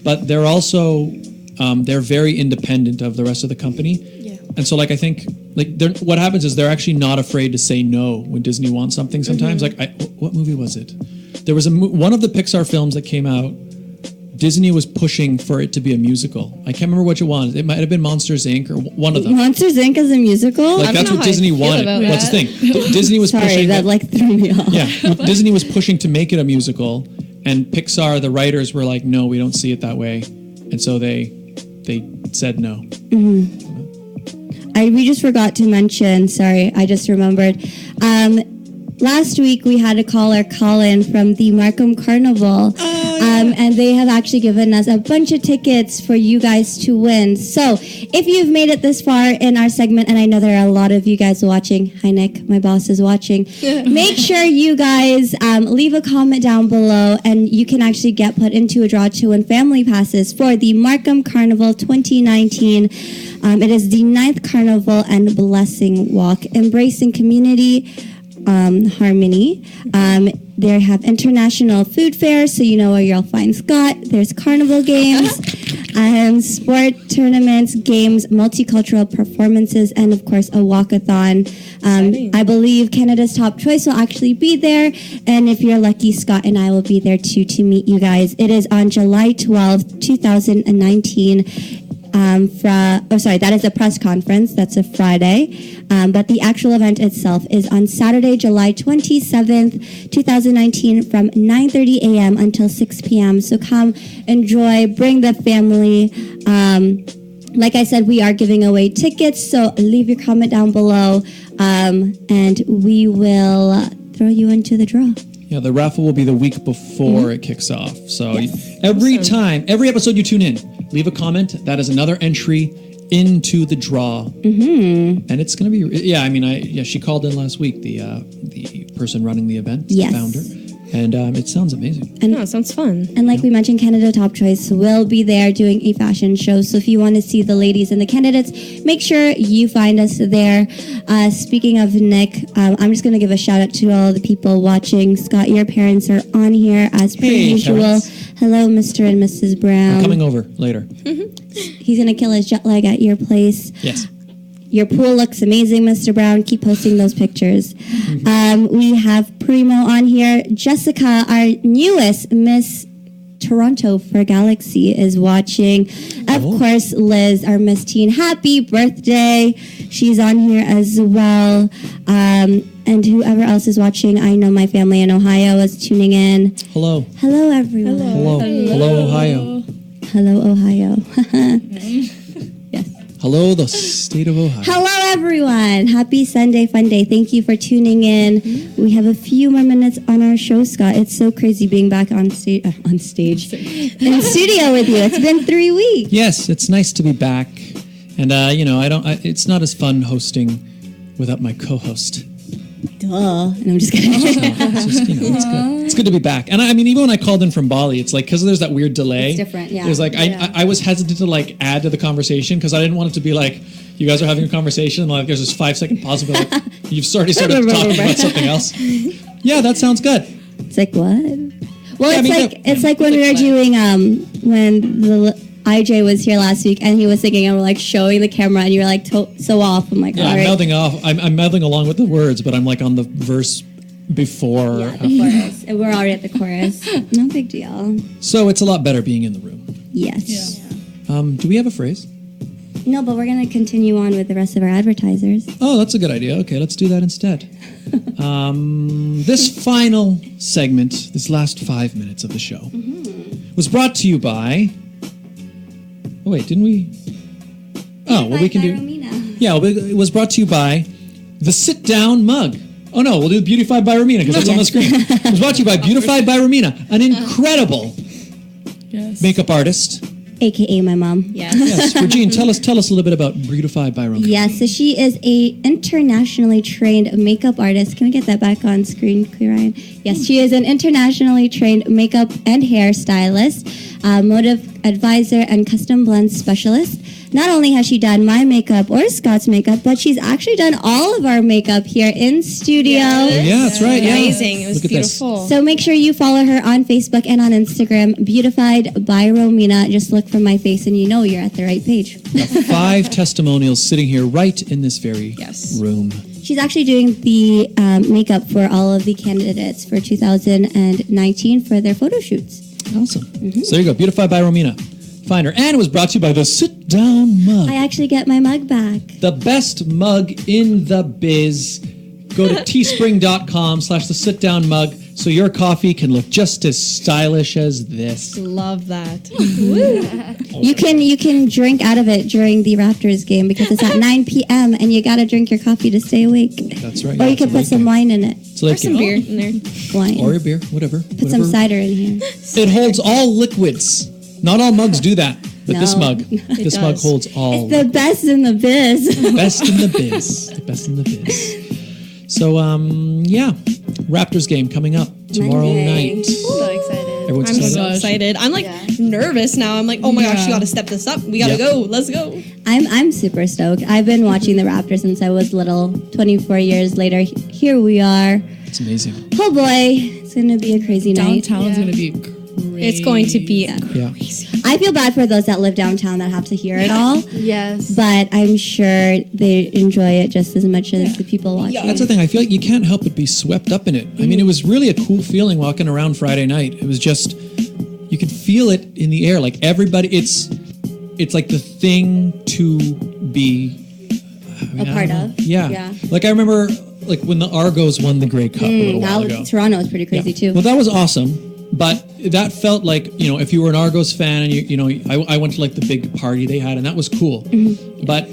but they're also they're very independent of the rest of the company. Yeah. And so like I think like what happens is they're actually not afraid to say no when Disney wants something sometimes. Like what movie was it? There was one of the Pixar films that came out. Disney was pushing for it to be a musical. I can't remember which it was. It might have been Monsters Inc. or one of them. Monsters Inc. is a musical? Like that's what Disney wanted. That's the thing. Disney was Sorry, pushing. that like threw me off. Yeah, Disney was pushing to make it a musical, and Pixar, the writers were like, "No, we don't see it that way," and so they said no. We just forgot to mention. Sorry, I just remembered. Last week we had a caller call in from the Markham Carnival, and they have actually given us a bunch of tickets for you guys to win. So if you've made it this far in our segment, and I know there are a lot of you guys watching, hi Nick, my boss is watching, make sure you guys leave a comment down below, and you can actually get put into a draw to win family passes for the Markham Carnival 2019. It is the 9th Carnival and Blessing Walk, embracing community harmony. They have international food fairs, so you know where you'll find Scott. There's carnival games, sport tournaments, games, multicultural performances, and of course a walkathon. I believe Canada's Top Choice will actually be there, and if you're lucky, Scott and I will be there too to meet you guys. It is on July 12th, 2019. That is a press conference. That's a Friday. But the actual event itself is on Saturday, July 27th, 2019 from 9:30 a.m. until 6 p.m. So come, enjoy, bring the family. Like I said, we are giving away tickets, so leave your comment down below, and we will throw you into the draw. Yeah, the raffle will be the week before it kicks off. So every episode you tune in, leave a comment. That is another entry into the draw. And it's going to be, she called in last week, the person running the event, the founder. And it sounds amazing. And it sounds fun. And like we mentioned, Canada Top Choice will be there doing a fashion show. So if you want to see the ladies and the candidates, make sure you find us there. Speaking of Nick, I'm just going to give a shout out to all the people watching. Scott, your parents are on here as per usual. Parents. Hello, Mr. and Mrs. Brown. I'm coming over later. He's going to kill his jet lag at your place. Yes. Your pool looks amazing, Mr. Brown. Keep posting those pictures. We have Primo on here. Jessica, our newest Miss Toronto for Galaxy, is watching. Of course, Liz, our Miss Teen. Happy birthday. She's on here as well. And whoever else is watching, I know my family in Ohio is tuning in. Hello. Hello, everyone. Hello. Hello, Ohio. Hello, Ohio. Hello, the state of Ohio. Hello, everyone. Happy Sunday Fun Day. Thank you for tuning in. We have a few more minutes on our show, Scott. It's so crazy being back on stage in studio with you. It's been 3 weeks. Yes, it's nice to be back. And, it's not as fun hosting without my co-host. Duh. And I'm just kidding. It's good. It's good to be back. And I mean, even when I called in from Bali, it's like, because there's that weird delay. It's different, yeah. It was like, I was hesitant to like add to the conversation because I didn't want it to be like, you guys are having a conversation, and like there's this 5 second pause, but like, you've already started talking about something else. Yeah, that sounds good. It's like, what? Well, it's like when we were doing, when the IJ was here last week and he was singing and we're like showing the camera and you're like so off. I'm like, yeah, all I'm right. mouthing off. I'm mouthing along with the words, but I'm like on the verse before. Yeah, the chorus. And we're already at the chorus. No big deal. So it's a lot better being in the room. Yes. Yeah. Do we have a phrase? No, but we're going to continue on with the rest of our advertisers. Oh, that's a good idea. Okay, let's do that instead. This final segment, this last 5 minutes of the show, was brought to you by... Oh, wait, didn't we? Oh, well, we can do... Romina. Yeah, well, it was brought to you by the sit-down mug. Oh, no, we'll do Beautified by Romina because that's on the screen. It was brought to you by Beautified by Romina, an incredible makeup artist. AKA my mom. Yes, Regine, tell us a little bit about Beautified by Romina. Yes, so she is a internationally trained makeup artist. Can we get that back on screen, Ryan? Yes, she is an internationally trained makeup and hair stylist, advisor and custom blend specialist. Not only has she done my makeup or Scott's makeup, but she's actually done all of our makeup here in studio. Oh, yeah, that's right. Yeah. Amazing. It was Look at this. beautiful. So make sure you follow her on Facebook and on Instagram, Beautified by Romina. Just look for my face and you know you're at the right page. 5 testimonials sitting here right in this very Yes. room. She's actually doing the makeup for all of the candidates for 2019 for their photo shoots. Awesome. So there you go. Beautified by Romina. Find her. And it was brought to you by the Sit Down Mug. I actually get my mug back. The best mug in the biz. Go to teespring.com/the sit down mug so your coffee can look just as stylish as this. Love that. You can drink out of it during the Raptors game because it's at 9 p.m. and you gotta drink your coffee to stay awake. That's right. Or you can put some wine in it. So Or some beer in there. Wine. Or a beer, whatever. Put some cider in here. It holds all liquids. Not all mugs do that, but this No. mug, this mug does. holds all. The best in the biz. Best in the biz. The best in the biz. So, yeah, Raptors game coming up tomorrow Monday. night. So excited. Everyone's I'm excited. so excited. I'm like nervous now. I'm like, oh my gosh, you gotta step this up. We gotta Yeah. go. Let's go. I'm super stoked. I've been watching the Raptors since I was little. 24 years later, here we are. It's amazing. Oh boy, it's gonna be a crazy night. Downtown's gonna be crazy. It's going to be Yeah. I feel bad for those that live downtown that have to hear it all, Yes. but I'm sure they enjoy it just as much as the people watching. That's the thing. I feel like you can't help but be swept up in it. I mean, it was really a cool feeling walking around Friday night. It was just, you could feel it in the air. Like everybody, it's like the thing to be A part of. Yeah. Yeah. Like I remember, like when the Argos won the Grey Cup a little while ago. Toronto was pretty crazy too. Well, that was awesome. But that felt like, if you were an Argos fan and I went to like the big party they had and that was cool. But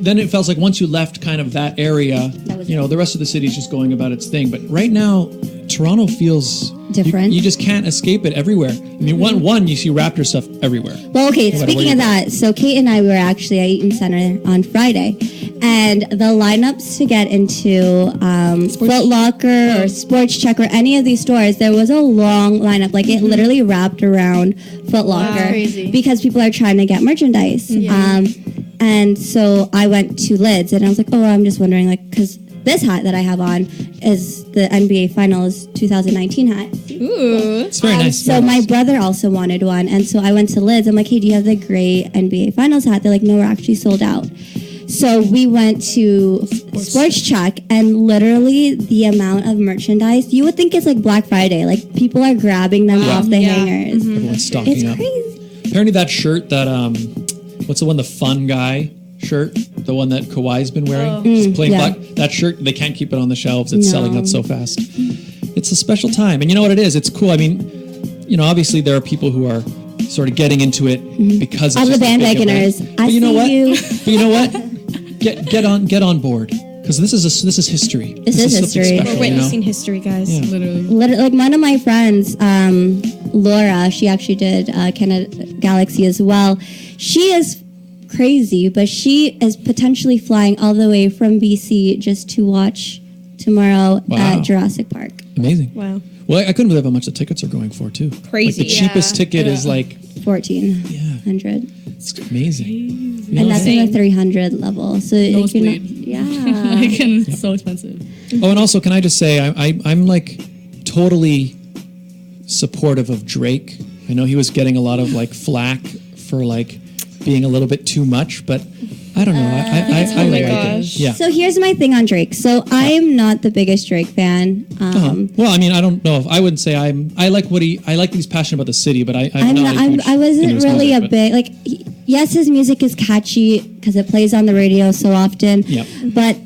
then it felt like once you left kind of that area, was the rest of the city is just going about its thing. But right now, Toronto feels Different. You just can't escape it everywhere. I mean, one, you see Raptor stuff everywhere. Well, okay, matter speaking where of you that, so Kate and I were actually at Eaton Center on Friday, and the lineups to get into Foot Locker or Sports Check or any of these stores, there was a long lineup. Like, it literally wrapped around Foot Locker crazy. because people are trying to get merchandise. And so I went to Lids, and I was like, oh, I'm just wondering, like, because this hat that I have on is the NBA Finals 2019 hat. Ooh. It's very nice. So very my nice. brother also wanted one, and so I went to Lids. I'm like, hey, do you have the gray NBA Finals hat? They're like, no, we're actually sold out. So we went to Sports Check, and literally the amount of merchandise, you would think it's like Black Friday. Like, people are grabbing them off the hangers. Everyone's stocking It's up. crazy. Apparently that shirt that, what's the one, the fun guy shirt? The one that Kawhi's been wearing? Just plain yeah. black. That shirt, they can't keep it on the shelves. It's selling No. out so fast. It's a special time. And you know what it is? It's cool. I mean, obviously there are people who are sort of getting into it because it's All the just a big event. bandwagoners. I But you know see what? you. But you know what? Get on board. Because this is history. This is something history. special, We're witnessing history, guys. Yeah. Literally. Like, one of my friends, Laura, she actually did Canada Galaxy as well. She is crazy, but she is potentially flying all the way from BC just to watch tomorrow Wow. at Jurassic Park. Amazing. Wow. Well, I couldn't believe how much the tickets are going for, too. Crazy. Like the cheapest ticket is like, 1,400. it's amazing. You know And what that's I'm in saying? the 300 level. So like, you're not, Nosebleed. yeah. Again, it's so expensive. Oh, and also, can I just say, I'm like totally supportive of Drake. I know he was getting a lot of like flack for like being a little bit too much, but I don't know. I Oh my like gosh. it. Yeah. So here's my thing on Drake. So I'm not the biggest Drake fan. Well, I mean, I don't know if I wouldn't say I like that he's passionate about the city, but I'm not. a huge I wasn't into his really music, a but- big like. Yes, his music is catchy because it plays on the radio so often. Yep. But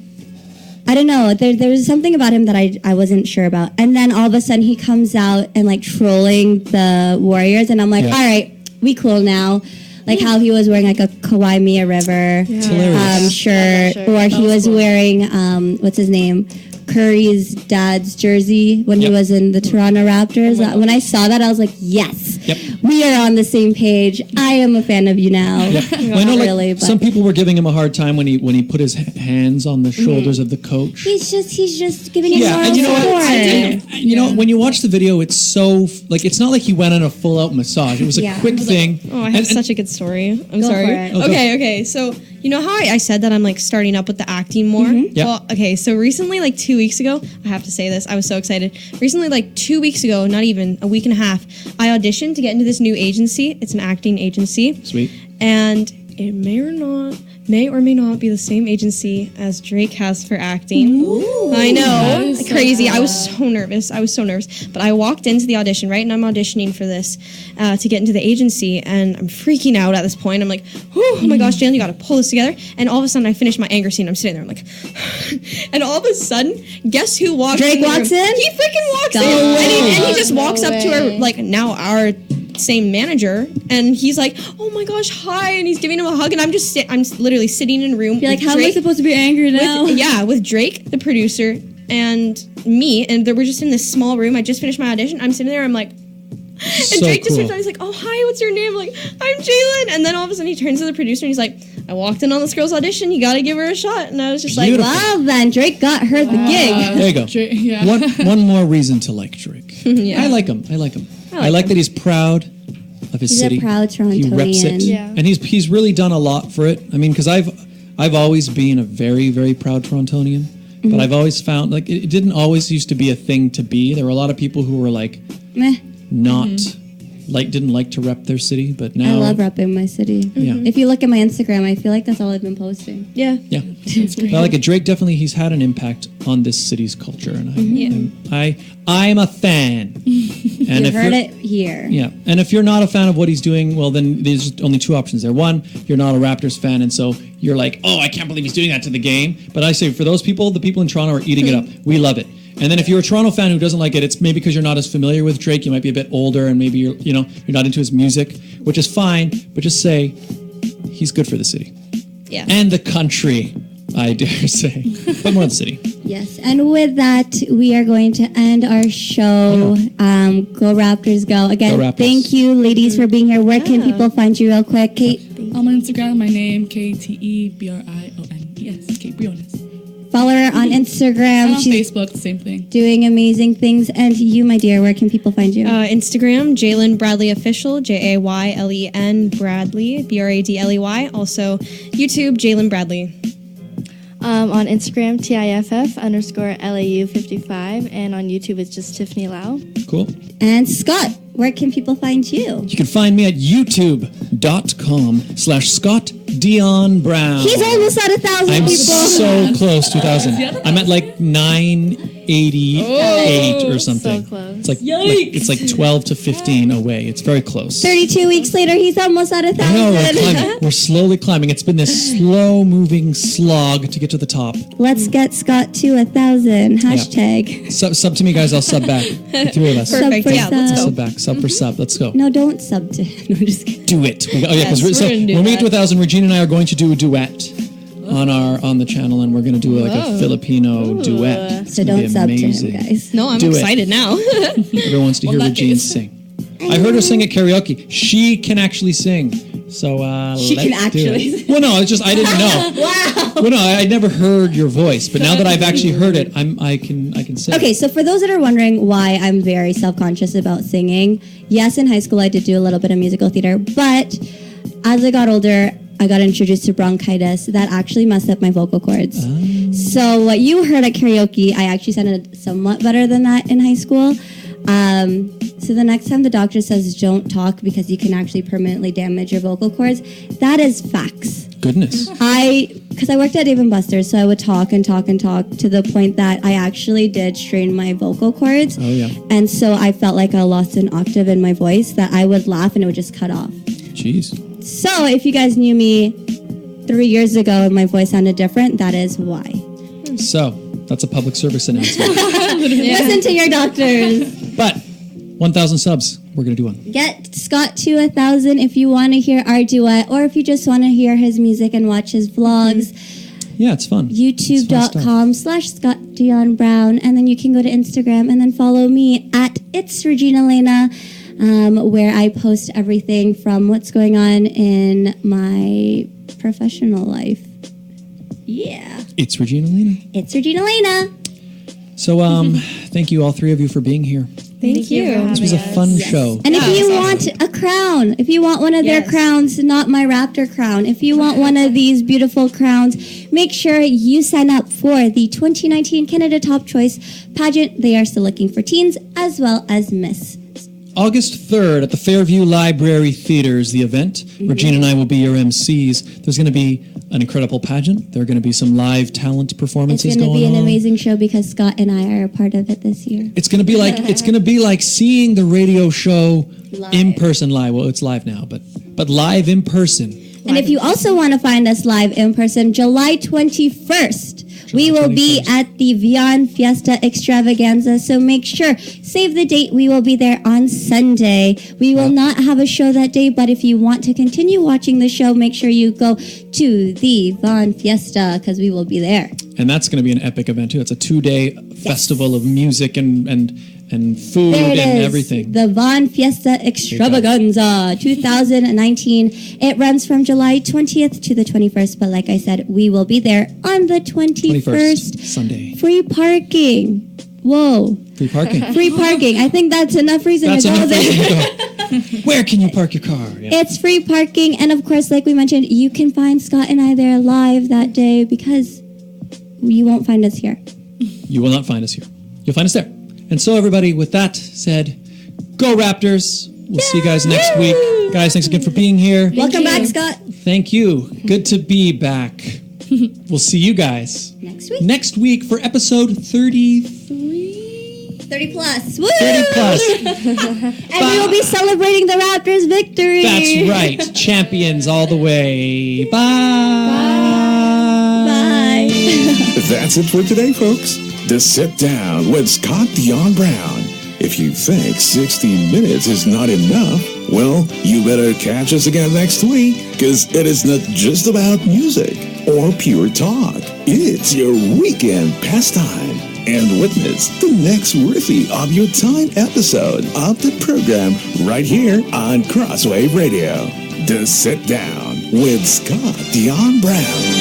I don't know. There was something about him that I wasn't sure about. And then all of a sudden he comes out and like trolling the Warriors, and I'm like, Yeah. all right, we cool now. Like how he was wearing like a Kauai Mia River It's hilarious. shirt, shirt. or That he was was cool. wearing what's his name, Curry's dad's jersey when he was in the Toronto Raptors. When I saw that, I was like, yes, we are on the same page. I am a fan of you now. Well, I know, like, some people were giving him a hard time when he put his hands on the shoulders of the coach. He's just giving him moral and you know support. what? You know, when you watch the video, it's so like it's not like he went on a full out massage. It was a quick thing. Oh, I have such a good story. I'm sorry. For it. Okay. So you know how I said that I'm like starting up with the acting more? Yeah. Well, okay. So recently, like 2 weeks ago, I have to say this. I was so excited. Recently, like 2 weeks ago, not even a week and a half, I auditioned to get into this new agency. It's an acting agency. Sweet. And it may or may not be the same agency as Drake has for acting. Ooh. I know, so crazy. cool. I was so nervous. But I walked into the audition, right, and I'm auditioning for this to get into the agency, and I'm freaking out at this point. I'm like, oh my gosh, Jaylen, you got to pull this together. And all of a sudden, I finish my anger scene. I'm sitting there, I'm like, and all of a sudden, guess who walks in? Drake walks in? He freaking walks No in, way. and he just walks up to her, way. like now our same manager, and he's like, oh my gosh, hi, and he's giving him a hug, and I'm literally sitting in a room. You're like, with how am I Drake, supposed to be angry now? with Drake, the producer, and me, and we're just in this small room. I just finished my audition. I'm sitting there. I'm like, and So Drake just cool. turns around. He's like, oh hi, what's your name? I'm like, I'm Jaylen. And then all of a sudden he turns to the producer and he's like, I walked in on this girl's audition. You got to give her a shot. And I was just Beautiful. like, Well, then Drake got her the gig. There you go. Yeah. One more reason to like Drake. Yeah. I like him. I like that he's proud of his He's city. a proud He reps it, Torontonian. Yeah. and he's really done a lot for it. I mean, because I've always been a very, very proud Torontonian, but I've always found like it didn't always used to be a thing to be. There were a lot of people who were like Meh. not didn't like to rep their city, but now I love repping my city. Yeah. If you look at my Instagram, I feel like that's all I've been posting. yeah. Yeah, but I like it. Drake definitely he's had an impact on this city's culture, and I'm a fan. And You heard you're- it here. Yeah, and if you're not a fan of what he's doing, well, then there's only two options there. One, you're not a Raptors fan, and so you're like, oh, I can't believe he's doing that to the game. But I say for those people, the people in Toronto are eating it up. We love it. And then if you're a Toronto fan who doesn't like it, it's maybe because you're not as familiar with Drake. You might be a bit older, and maybe you're not into his music, which is fine. But just say he's good for the city Yeah. and the country. I dare say, but more the city. Yes, and with that, we are going to end our show. Go Raptors, go. Again, Go Raptors. thank you, ladies, for being here. Where can people find you real quick? Kate, On my Instagram, my name, KTEBRIONES, Kate Briones. follow her on Instagram. And on She's Facebook, the same thing. doing amazing things. And you, my dear, where can people find you? Instagram, Jaylen Bradley Official, JAYLEN Bradley, BRADLEY. Also, YouTube, Jaylen Bradley. On Instagram, TIFF_LAU55, and on YouTube it's just Tiffany Lau. Cool. And Scott, where can people find you? You can find me at youtube.com/Scott Dion Brown. He's almost at 1,000 I'm people. so close to 1,000. I'm at like 988 or something. So close. It's like 12 to 15 away. It's very close. 32 weeks later, he's almost at I know, we're 1,000. climbing. We're slowly climbing. It's been this slow-moving slog to get to the top. Let's get Scott to 1,000. Hashtag. Sub to me, guys. I'll sub back. The three of us. Perfect. for Yeah, let's sub. go. Sub back. Sub for sub. Let's go. No, don't sub to him. No, I'm just kidding. Do it. Because Yes, we're gonna do when we get to that. 1,000, Regine and I are going to do a duet on the channel, and we're going to do like a Filipino duet. It's So gonna don't be sub to him, amazing. guys. No, I'm Do it. excited now. Everyone wants to hear that Regine is- sing. I heard her sing at karaoke. She can actually sing. So She can let's do actually it. sing. Well, no, it's just I didn't know. Wow. Well, no, I'd never heard your voice, but now that I've actually heard it, I can sing. Okay, so for those that are wondering why I'm very self-conscious about singing, yes, in high school I did do a little bit of musical theater, but as I got older, I got introduced to bronchitis that actually messed up my vocal cords. So what you heard at karaoke, I actually sounded somewhat better than that in high school. So the next time the doctor says don't talk because you can actually permanently damage your vocal cords, that is facts. Goodness. Because I worked at Dave & Buster's, so I would talk and talk and talk to the point that I actually did strain my vocal cords. Oh, yeah. And so I felt like I lost an octave in my voice that I would laugh and it would just cut off. Jeez. So if you guys knew me 3 years ago and my voice sounded different, that is why. So that's a public service announcement. Listen to your doctors. But 1,000 subs, we're gonna do one. Get Scott to 1,000 if you want to hear our duet, or if you just want to hear his music and watch his vlogs. Yeah, it's fun. YouTube.com/Scott Dion Brown. And then you can go to Instagram and then follow me at It's Regine Alaina, where I post everything from what's going on in my professional life. Yeah. It's Regine Alaina. It's Regine Alaina. So, thank you all three of you for being here. Thank you. This was a fun show. And if you want a crown, if you want one of their crowns, not my raptor crown, if you want one of these beautiful crowns, make sure you sign up for the 2019 Canada Top Choice pageant. They are still looking for teens as well as Miss. August 3rd at the Fairview Library Theater is the event. Regine and I will be your MCs. There's going to be an incredible pageant. There are going to be some live talent performances going on. It's going to be an amazing show because Scott and I are a part of it this year. It's going to be like seeing the radio show in person live. Well, it's live now, but live in person. And if you also want to find us live in person, July 21st, we will be at the Dion Fiesta Extravaganza. So make sure, save the date. We will be there on Sunday. We will not have a show that day, but if you want to continue watching the show, make sure you go to the Dion Fiesta because we will be there. And that's going to be an epic event too. It's a 2-day festival of music and food and everything. The Von Fiesta Extravaganza 2019. It runs from July 20th to the 21st, but like I said, we will be there on the 21st. Sunday. Free parking. Whoa. Free parking. Free parking. I think that's enough reason to go there. Where can you park your car? Yeah. It's free parking, and of course, like we mentioned, you can find Scott and I there live that day because you won't find us here. You will not find us here. You'll find us there. And so, everybody, with that said, go Raptors. We'll see you guys next week. Guys, thanks again for being here. Welcome back, Scott. Thank you. Good to be back. We'll see you guys next week for episode 33. 30 plus. Woo! 30 plus. And we will be celebrating the Raptors' victory. That's right. Champions all the way. Bye. Bye. That's it for today, folks. The Sit Down with Scott Dion Brown. If you think 16 minutes is not enough, well, you better catch us again next week, because it is not just about music or pure talk. It's your weekend pastime. And witness the next worthy of your time episode of the program right here on Crosswave Radio. The Sit Down with Scott Dion Brown.